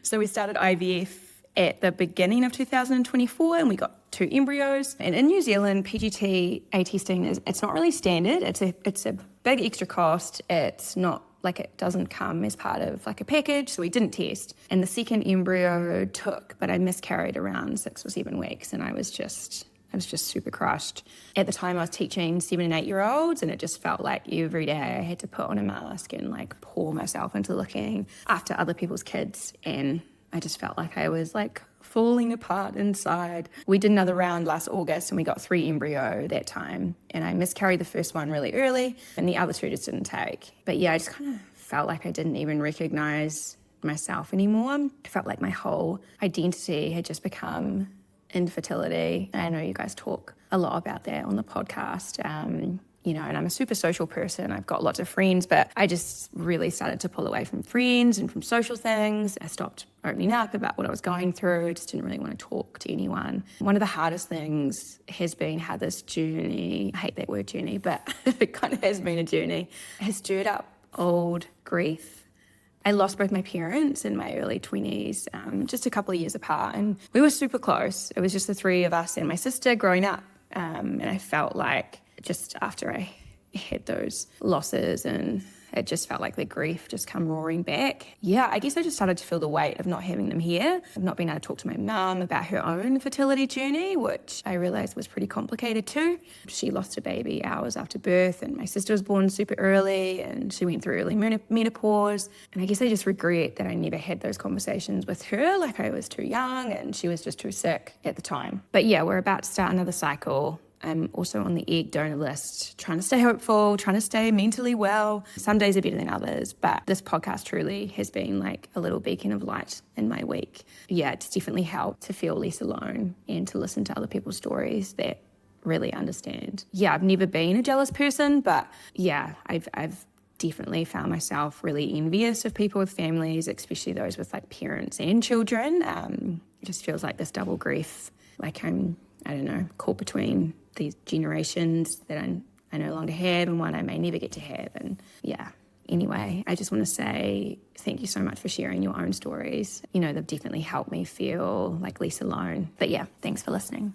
So we started IVF at the beginning of 2024 and we got 2 embryos. And in New Zealand, PGT-A testing it's not really standard. It's a big extra cost. It's not like it doesn't come as part of like a package, so we didn't test. And the second embryo took, but I miscarried around 6 or 7 weeks, and I was just super crushed. At the time I was teaching 7 and 8 year olds, and it just felt like every day I had to put on a mask and like pour myself into looking after other people's kids, and I just felt like I was like falling apart inside. We did another round last August and we got 3 embryo that time, and I miscarried the first one really early and the other 2 just didn't take. But yeah, I just kind of felt like I didn't even recognize myself anymore. I felt like my whole identity had just become infertility. I know you guys talk a lot about that on the podcast. And I'm a super social person. I've got lots of friends, but I just really started to pull away from friends and from social things. I stopped opening up about what I was going through. I just didn't really want to talk to anyone. One of the hardest things has been how this journey, I hate that word journey, but it kind of has been a journey, has stirred up old grief. I lost both my parents in my early 20s, just a couple of years apart, and we were super close. It was just the 3 of us and my sister growing up, and I felt like just after I had those losses, and it just felt like the grief just come roaring back. Yeah, I guess I just started to feel the weight of not having them here, of not being able to talk to my mum about her own fertility journey, which I realised was pretty complicated too. She lost a baby hours after birth, and my sister was born super early, and she went through early menopause. And I guess I just regret that I never had those conversations with her. Like, I was too young and she was just too sick at the time. But yeah, we're about to start another cycle. I'm also on the egg donor list, trying to stay hopeful, trying to stay mentally well. Some days are better than others, but this podcast truly has been like a little beacon of light in my week. Yeah, it's definitely helped to feel less alone and to listen to other people's stories that really understand. Yeah, I've never been a jealous person, but yeah, I've definitely found myself really envious of people with families, especially those with like parents and children. It just feels like this double grief, like I don't know, caught between these generations that I no longer have and one I may never get to have. And yeah, anyway, I just want to say thank you so much for sharing your own stories. You know, they've definitely helped me feel like less alone. But yeah, thanks for listening.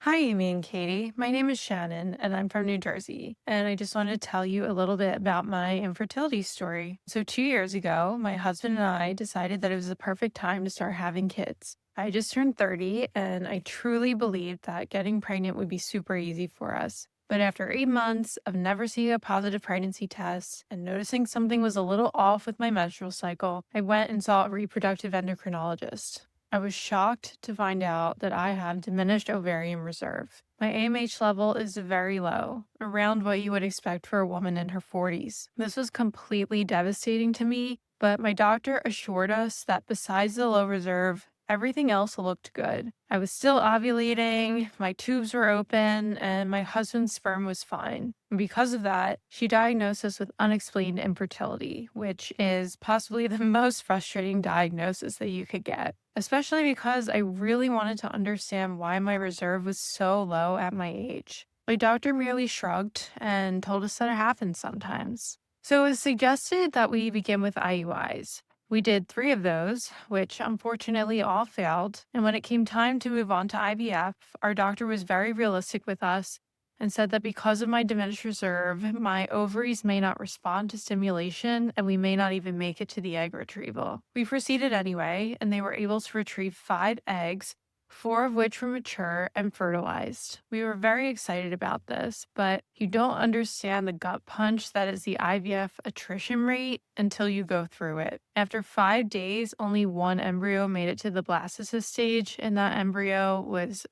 Hi, Amy and Katie. My name is Shannon, and I'm from New Jersey. And I just wanted to tell you a little bit about my infertility story. So 2 years ago, my husband and I decided that it was the perfect time to start having kids. I just turned 30, and I truly believed that getting pregnant would be super easy for us. But after 8 months of never seeing a positive pregnancy test and noticing something was a little off with my menstrual cycle, I went and saw a reproductive endocrinologist. I was shocked to find out that I have diminished ovarian reserve. My AMH level is very low, around what you would expect for a woman in her 40s. This was completely devastating to me, but my doctor assured us that besides the low reserve, everything else looked good. I was still ovulating, my tubes were open, and my husband's sperm was fine. And because of that, she diagnosed us with unexplained infertility, which is possibly the most frustrating diagnosis that you could get, especially because I really wanted to understand why my reserve was so low at my age. My doctor merely shrugged and told us that it happens sometimes. So it was suggested that we begin with IUIs. We did 3 of those, which unfortunately all failed. And when it came time to move on to IVF, our doctor was very realistic with us and said that because of my diminished reserve, my ovaries may not respond to stimulation and we may not even make it to the egg retrieval. We proceeded anyway, and they were able to retrieve 5 eggs, 4 of which were mature and fertilized. We were very excited about this, but you don't understand the gut punch that is the IVF attrition rate until you go through it. After 5 days, only 1 embryo made it to the blastocyst stage, and that embryo was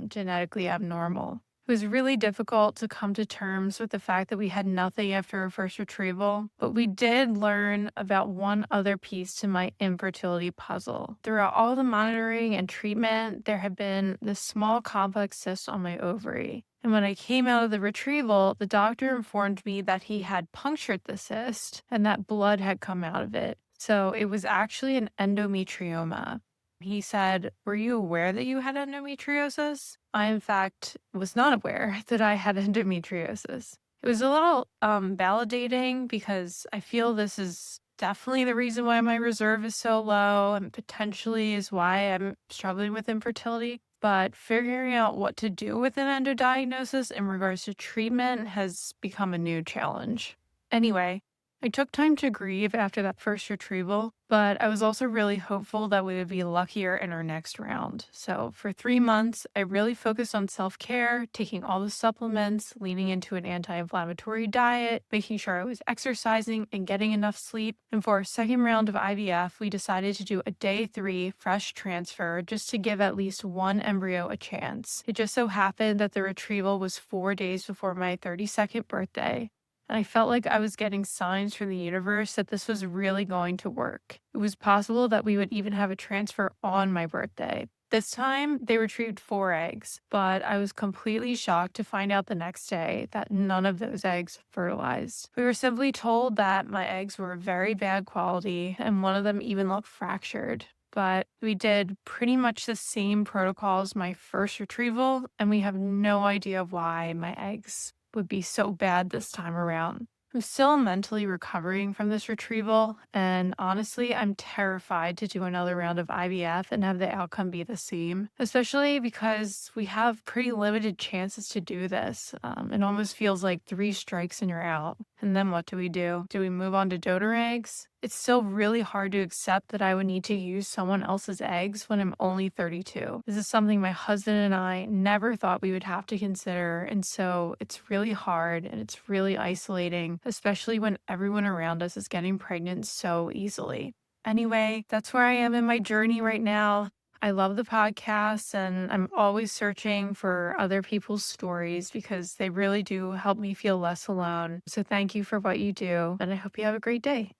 genetically abnormal. It was really difficult to come to terms with the fact that we had nothing after our first retrieval, but we did learn about one other piece to my infertility puzzle. Throughout all the monitoring and treatment, there had been this small complex cyst on my ovary. And when I came out of the retrieval, the doctor informed me that he had punctured the cyst and that blood had come out of it. So it was actually an endometrioma. He said, "Were you aware that you had endometriosis?" I, in fact, was not aware that I had endometriosis. It was a little validating because I feel this is definitely the reason why my reserve is so low and potentially is why I'm struggling with infertility. But figuring out what to do with an endodiagnosis in regards to treatment has become a new challenge. Anyway, I took time to grieve after that first retrieval, but I was also really hopeful that we would be luckier in our next round. So for 3 months, I really focused on self-care, taking all the supplements, leaning into an anti-inflammatory diet, making sure I was exercising and getting enough sleep. And for our second round of IVF, we decided to do a day 3 fresh transfer just to give at least 1 embryo a chance. It just so happened that the retrieval was 4 days before my 32nd birthday. And I felt like I was getting signs from the universe that this was really going to work. It was possible that we would even have a transfer on my birthday. This time, they retrieved 4 eggs, but I was completely shocked to find out the next day that none of those eggs fertilized. We were simply told that my eggs were very bad quality, and one of them even looked fractured. But we did pretty much the same protocol as my first retrieval, and we have no idea why my eggs would be so bad this time around. I'm still mentally recovering from this retrieval, and honestly, I'm terrified to do another round of IVF and have the outcome be the same, especially because we have pretty limited chances to do this. It almost feels like 3 strikes and you're out. And then what do we do? Do we move on to donor eggs? It's still really hard to accept that I would need to use someone else's eggs when I'm only 32. This is something my husband and I never thought we would have to consider, and so it's really hard and it's really isolating, especially when everyone around us is getting pregnant so easily. Anyway, that's where I am in my journey right now. I love the podcast, and I'm always searching for other people's stories because they really do help me feel less alone. So thank you for what you do, and I hope you have a great day.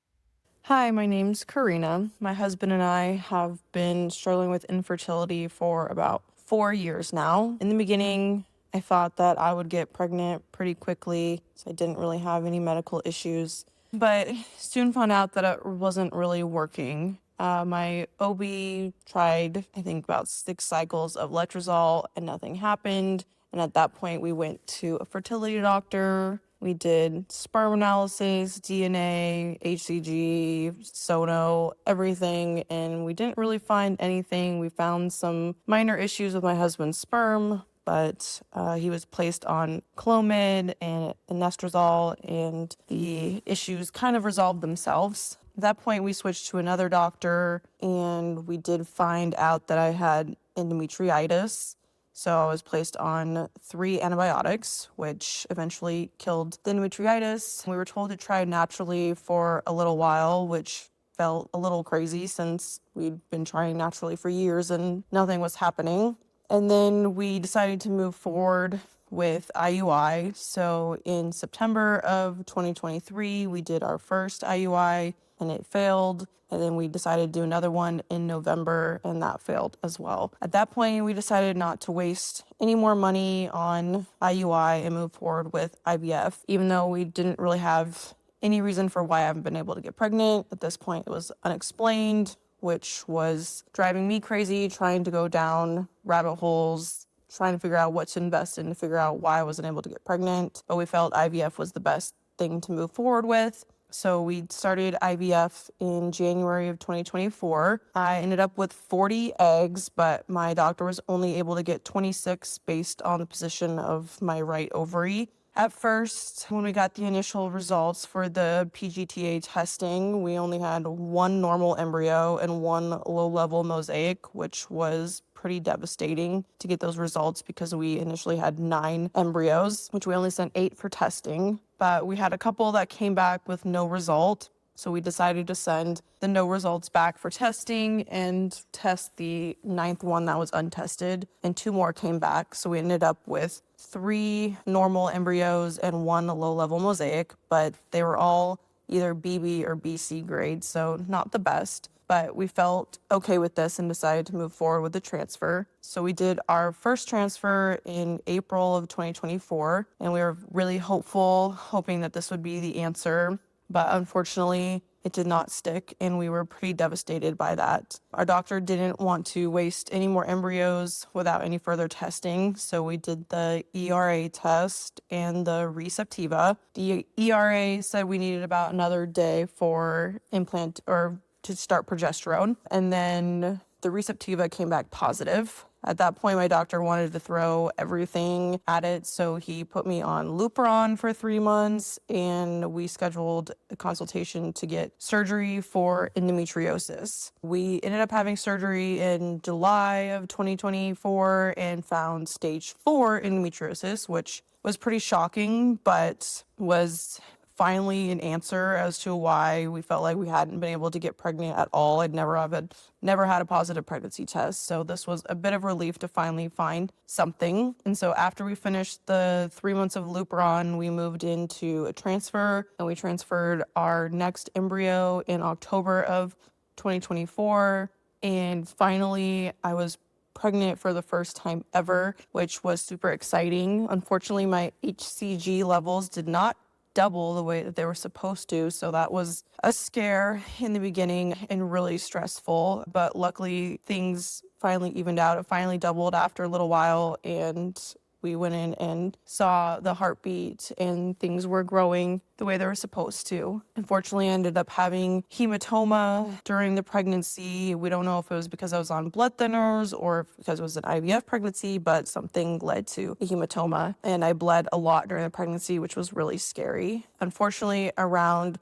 Hi, my name's Karina. My husband and I have been struggling with infertility for about 4 years now. In the beginning, I thought that I would get pregnant pretty quickly, so I didn't really have any medical issues. But soon found out that it wasn't really working. My OB tried, I think, about 6 cycles of letrozole and nothing happened. And at that point, we went to a fertility doctor. We did sperm analysis, DNA, HCG, sono, everything, and we didn't really find anything. We found some minor issues with my husband's sperm, but he was placed on Clomid and anastrozole, and the issues kind of resolved themselves. At that point, we switched to another doctor, and we did find out that I had endometritis. So I was placed on 3 antibiotics, which eventually killed the endometritis. We were told to try naturally for a little while, which felt a little crazy since we'd been trying naturally for years and nothing was happening. And then we decided to move forward with IUI. So in September of 2023, we did our first IUI and it failed. And then we decided to do another one in November and that failed as well. At that point, we decided not to waste any more money on IUI and move forward with IVF, even though we didn't really have any reason for why I haven't been able to get pregnant. At this point, it was unexplained, which was driving me crazy, trying to go down rabbit holes, trying to figure out what to invest in to figure out why I wasn't able to get pregnant. But we felt IVF was the best thing to move forward with. So we started IVF in January of 2024. I ended up with 40 eggs, but my doctor was only able to get 26 based on the position of my right ovary. At first, when we got the initial results for the PGTA testing, we only had 1 normal embryo and 1 low-level mosaic, which was pretty devastating to get those results because we initially had 9 embryos, which we only sent 8 for testing. But we had a couple that came back with no result. So we decided to send the no results back for testing and test the 9th one that was untested, and 2 more came back. So we ended up with 3 normal embryos and 1 low-level mosaic, but they were all either BB or BC grade, so not the best. But we felt okay with this and decided to move forward with the transfer. So we did our first transfer in April of 2024, and we were really hoping that this would be the answer. But unfortunately, it did not stick, and we were pretty devastated by that. Our doctor didn't want to waste any more embryos without any further testing, so we did the ERA test and the Receptiva. The ERA said we needed about another day for implant or to start progesterone, and then the Receptiva came back positive. At that point, my doctor wanted to throw everything at it, so he put me on Lupron for 3 months, and we scheduled a consultation to get surgery for endometriosis. We ended up having surgery in July of 2024 and found stage 4 endometriosis, which was pretty shocking, but was finally an answer as to why we felt like we hadn't been able to get pregnant at all. I'd never had a positive pregnancy test, so this was a bit of relief to finally find something. And so after we finished the 3 months of Lupron, we moved into a transfer, and we transferred our next embryo in October of 2024. And finally, I was pregnant for the first time ever, which was super exciting. Unfortunately, my HCG levels did not double the way that they were supposed to, so that was a scare in the beginning and really stressful, but luckily things finally evened out. It finally doubled after a little while, and we went in and saw the heartbeat and things were growing the way they were supposed to. Unfortunately, I ended up having hematoma during the pregnancy. We don't know if it was because I was on blood thinners or because it was an IVF pregnancy, but something led to a hematoma, and I bled a lot during the pregnancy, which was really scary. Unfortunately, around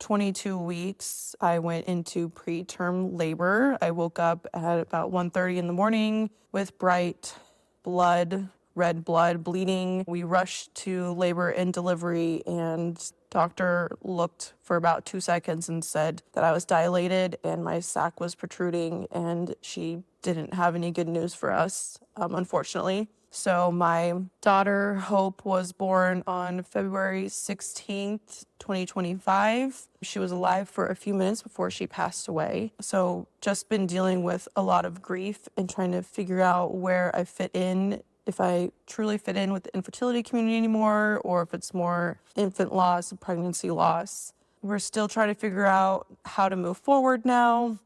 22 weeks, I went into preterm labor. I woke up at about 1:30 in the morning with bright red blood bleeding. We rushed to labor and delivery, and doctor looked for about 2 seconds and said that I was dilated and my sac was protruding, and she didn't have any good news for us, unfortunately. So my daughter, Hope, was born on February 16th, 2025. She was alive for a few minutes before she passed away. So just been dealing with a lot of grief and trying to figure out where I fit in if I truly fit in with the infertility community anymore, or if it's more infant loss and pregnancy loss. We're still trying to figure out how to move forward now.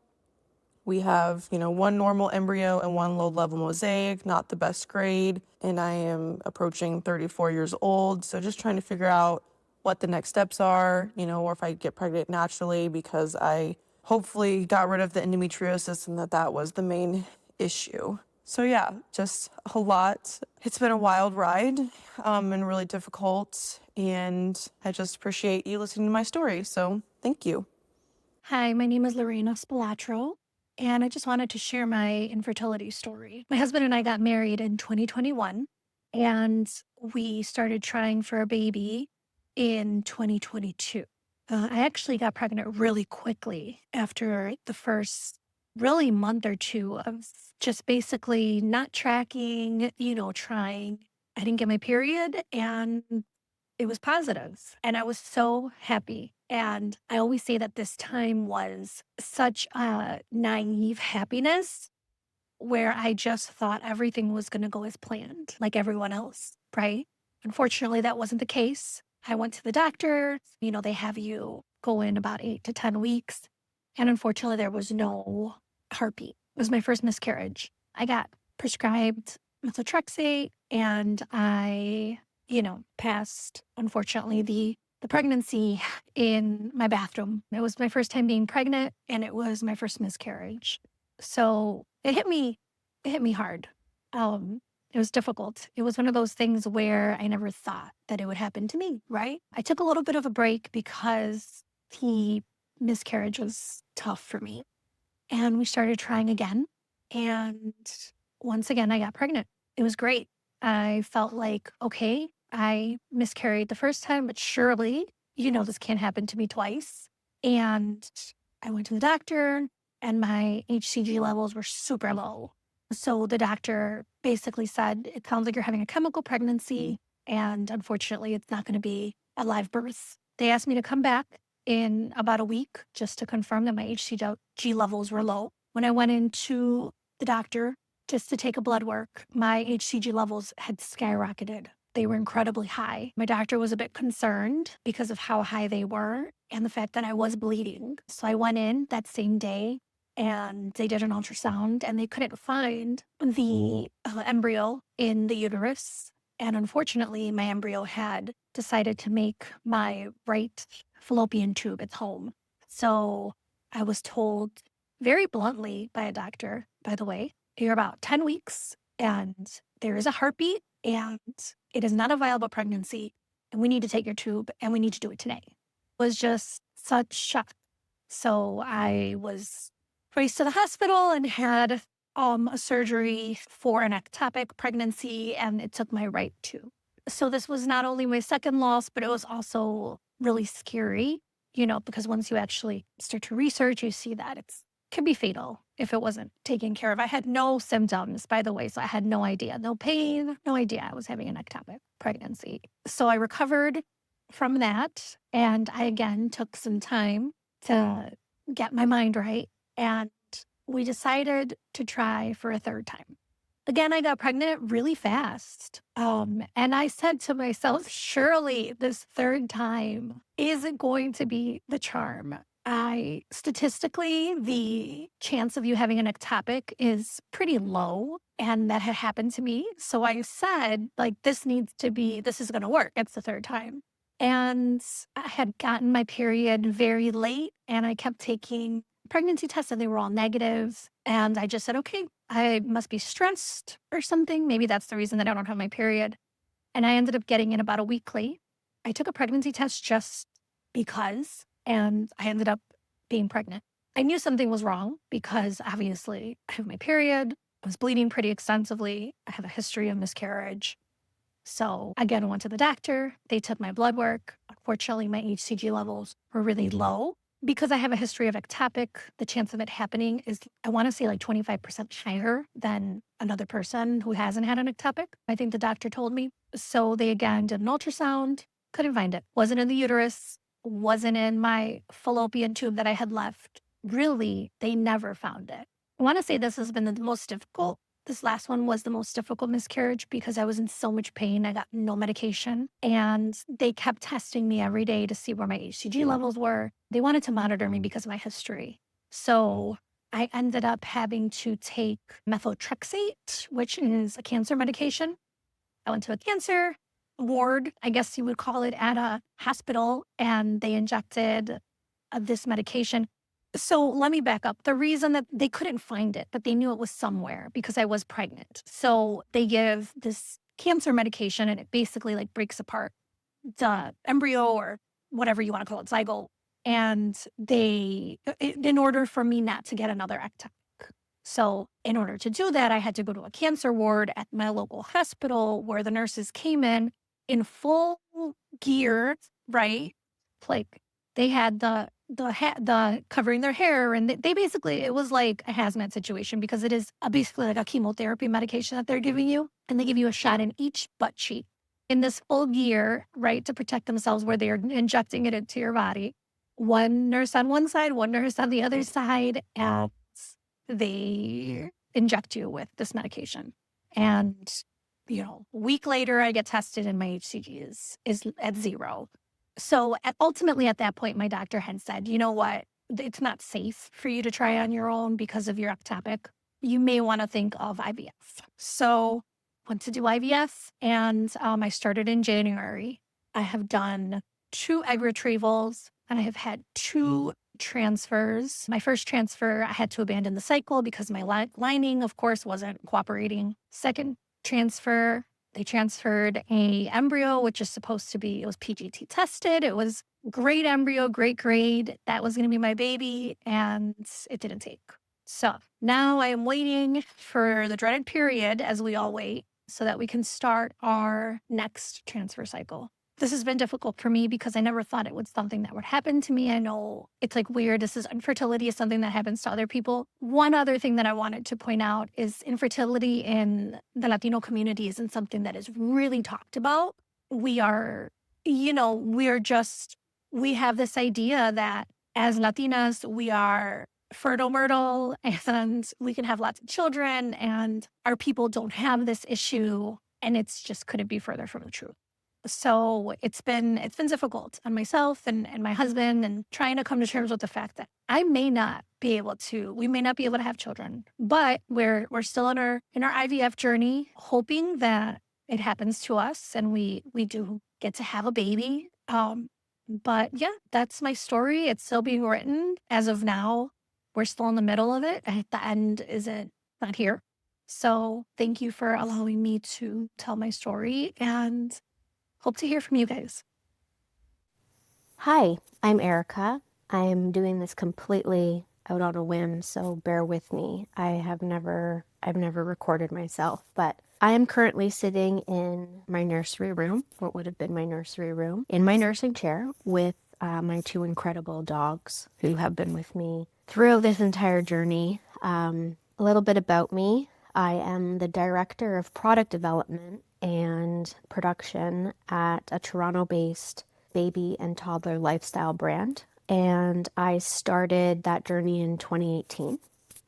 We have, one normal embryo and one low-level mosaic, not the best grade, and I am approaching 34 years old, so just trying to figure out what the next steps are, or if I get pregnant naturally, because I hopefully got rid of the endometriosis and that was the main issue. So yeah, just a lot. It's been a wild ride and really difficult, and I just appreciate you listening to my story, so thank you. Hi, my name is Lorena Spilatro, and I just wanted to share my infertility story. My husband and I got married in 2021, and we started trying for a baby in 2022. I actually got pregnant really quickly after the first really month or two of just basically not tracking, trying. I didn't get my period, and it was positive, and I was so happy. And I always say that this time was such a naive happiness where I just thought everything was going to go as planned, like everyone else, right? Unfortunately, that wasn't the case. I went to the doctor. They have you go in about 8 to 10 weeks. And unfortunately, there was no heartbeat. It was my first miscarriage. I got prescribed methotrexate, and I passed, unfortunately, the pregnancy in my bathroom. It was my first time being pregnant, and it was my first miscarriage. So it hit me hard. It was difficult. It was one of those things where I never thought that it would happen to me, right? I took a little bit of a break because the miscarriage was tough for me. And we started trying again. And once again, I got pregnant. It was great. I felt like, okay, I miscarried the first time, but surely, this can't happen to me twice. And I went to the doctor, and my HCG levels were super low. So the doctor basically said, it sounds like you're having a chemical pregnancy, and unfortunately, it's not going to be a live birth. They asked me to come back in about a week just to confirm that my HCG levels were low. When I went into the doctor just to take a blood work, my HCG levels had skyrocketed. They were incredibly high. My doctor was a bit concerned because of how high they were and the fact that I was bleeding. So I went in that same day, and they did an ultrasound, and they couldn't find the embryo in the uterus. And unfortunately, my embryo had decided to make my right fallopian tube its home. So I was told very bluntly by a doctor, by the way, you're about 10 weeks and there is a heartbeat and it is not a viable pregnancy, and we need to take your tube and we need to do it today. It was just such shock. So I was raced to the hospital and had a surgery for an ectopic pregnancy, and it took my right tube. So this was not only my second loss, but it was also really scary, because once you actually start to research, you see that it could be fatal if it wasn't taken care of. I had no symptoms, by the way, so I had no idea, no pain, no idea I was having an ectopic pregnancy. So I recovered from that, and I again took some time to get my mind right, and we decided to try for a third time. Again, I got pregnant really fast. And I said to myself, surely this third time isn't going to be the charm. Statistically, the chance of you having an ectopic is pretty low, and that had happened to me. So I said, this is going to work. It's the third time. And I had gotten my period very late, and I kept taking pregnancy tests, and they were all negative. And I just said, okay, I must be stressed or something. Maybe that's the reason that I don't have my period. And I ended up getting in about a week late. I took a pregnancy test just because, and I ended up being pregnant. I knew something was wrong because obviously I have my period. I was bleeding pretty extensively. I have a history of miscarriage. So again, I went to the doctor. They took my blood work. Unfortunately, my HCG levels were really low. Because I have a history of ectopic, the chance of it happening is, I want to say 25% higher than another person who hasn't had an ectopic. I think the doctor told me. So they again did an ultrasound, couldn't find it. Wasn't in the uterus, wasn't in my fallopian tube that I had left. Really, they never found it. I want to say this has been the most difficult This last one was the most difficult miscarriage because I was in so much pain. I got no medication, and they kept testing me every day to see where my HCG levels were. They wanted to monitor me because of my history. So I ended up having to take methotrexate, which is a cancer medication. I went to a cancer ward, I guess you would call it, at a hospital, and they injected this medication. So let me back up. The reason that they couldn't find it, but they knew it was somewhere because I was pregnant. So they give this cancer medication, and it basically like breaks apart the embryo or whatever you want to call it, zygote. And in order for me not to get another ectopic. So in order to do that, I had to go to a cancer ward at my local hospital where the nurses came in full gear, right? Like they had the covering their hair, and they basically, it was like a hazmat situation because it is basically like a chemotherapy medication that they're giving you, and they give you a shot in each butt cheek in this full gear, right, to protect themselves, where they are injecting it into your body. One nurse on one side, one nurse on the other side, and they inject you with this medication. And, a week later, I get tested and my HCG is at 0. So ultimately at that point, my doctor had said, you know what, it's not safe for you to try on your own because of your ectopic. You may want to think of IVF. So went to do IVF, and I started in January. I have done 2 egg retrievals, and I have had 2 transfers. My first transfer, I had to abandon the cycle because my lining, of course, wasn't cooperating. Second transfer, they transferred a embryo, which is supposed to be, it was PGT tested. It was great embryo, great grade. That was going to be my baby, and it didn't take. So now I am waiting for the dreaded period, as we all wait, so that we can start our next transfer cycle. This has been difficult for me because I never thought it was something that would happen to me. I know it's like weird. Infertility is something that happens to other people. One other thing that I wanted to point out is infertility in the Latino community isn't something that is really talked about. We are, we have this idea that as Latinas, we are fertile myrtle and we can have lots of children, and our people don't have this issue, and it's just couldn't be further from the truth. So it's been difficult on myself and my husband, and trying to come to terms with the fact that we may not be able to have children, but we're still in our IVF journey, hoping that it happens to us and we do get to have a baby. But yeah, that's my story. It's still being written as of now. We're still in the middle of it. The end isn't not here. So thank you for allowing me to tell my story, and hope to hear from you guys. Hi, I'm Erica. I'm doing this completely out on a whim, so bear with me. I've never recorded myself, but I am currently sitting in my nursery room, what would have been my nursery room, in my nursing chair with my 2 incredible dogs who have been with me through this entire journey. A little bit about me. I am the director of product development and production at a Toronto-based baby and toddler lifestyle brand. And I started that journey in 2018,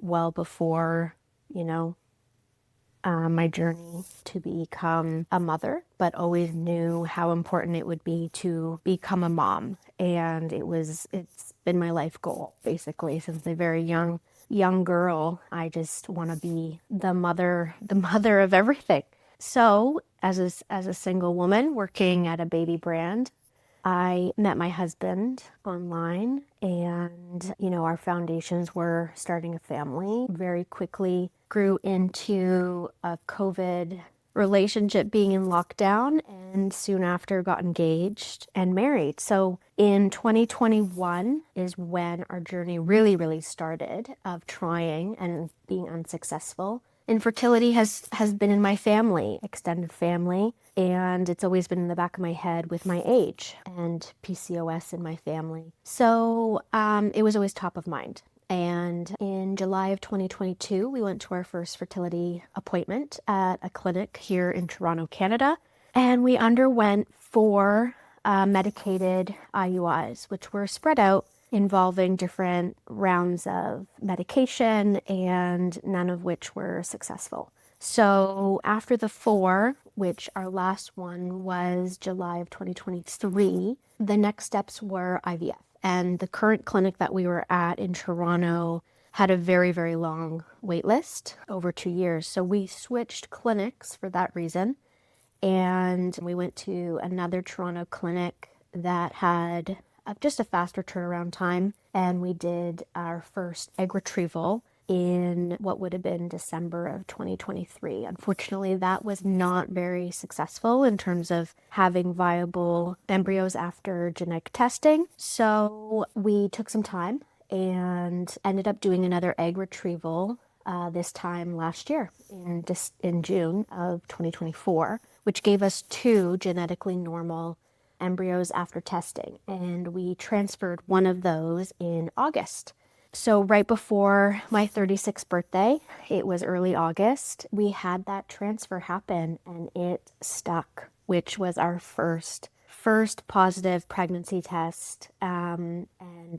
well before, my journey to become a mother, but always knew how important it would be to become a mom. And it's been my life goal, basically, since a very young girl. I just want to be the mother of everything. So as a single woman working at a baby brand, I met my husband online, and, our foundations were starting a family. Very quickly grew into a COVID relationship, being in lockdown, and soon after got engaged and married. So in 2021 is when our journey really, really started of trying and being unsuccessful. Infertility has been in my family, extended family, and it's always been in the back of my head with my age and PCOS in my family. So it was always top of mind. And in July of 2022, we went to our first fertility appointment at a clinic here in Toronto, Canada, and we underwent 4 medicated IUIs, which were spread out, involving different rounds of medication, and none of which were successful. So after the 4, which our last one was July of 2023, the next steps were IVF. And the current clinic that we were at in Toronto had a very, very long wait list, over 2 years. So we switched clinics for that reason. And we went to another Toronto clinic that had just a faster turnaround time. And we did our first egg retrieval in what would have been December of 2023. Unfortunately, that was not very successful in terms of having viable embryos after genetic testing. So we took some time and ended up doing another egg retrieval this time last year in June of 2024, which gave us 2 genetically normal embryos after testing. And we transferred one of those in August. So right before my 36th birthday, it was early August, we had that transfer happen and it stuck, which was our first positive pregnancy test and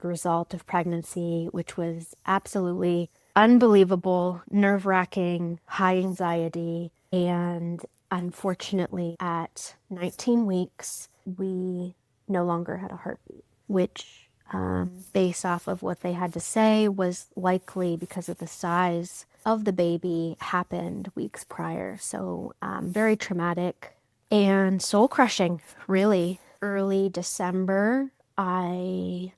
result of pregnancy, which was absolutely unbelievable, nerve-wracking, high anxiety. And unfortunately, at 19 weeks, we no longer had a heartbeat, which based off of what they had to say was likely because of the size of the baby happened weeks prior. So very traumatic and soul crushing, really. Early December, I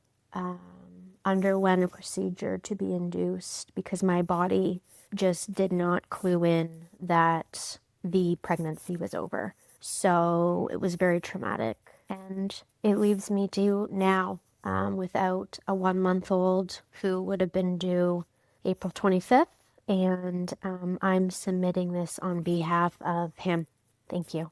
underwent a procedure to be induced because my body just did not clue in that the pregnancy was over. So it was very traumatic. And it leaves me to now without a 1-month-old who would have been due April 25th. And I'm submitting this on behalf of him. Thank you.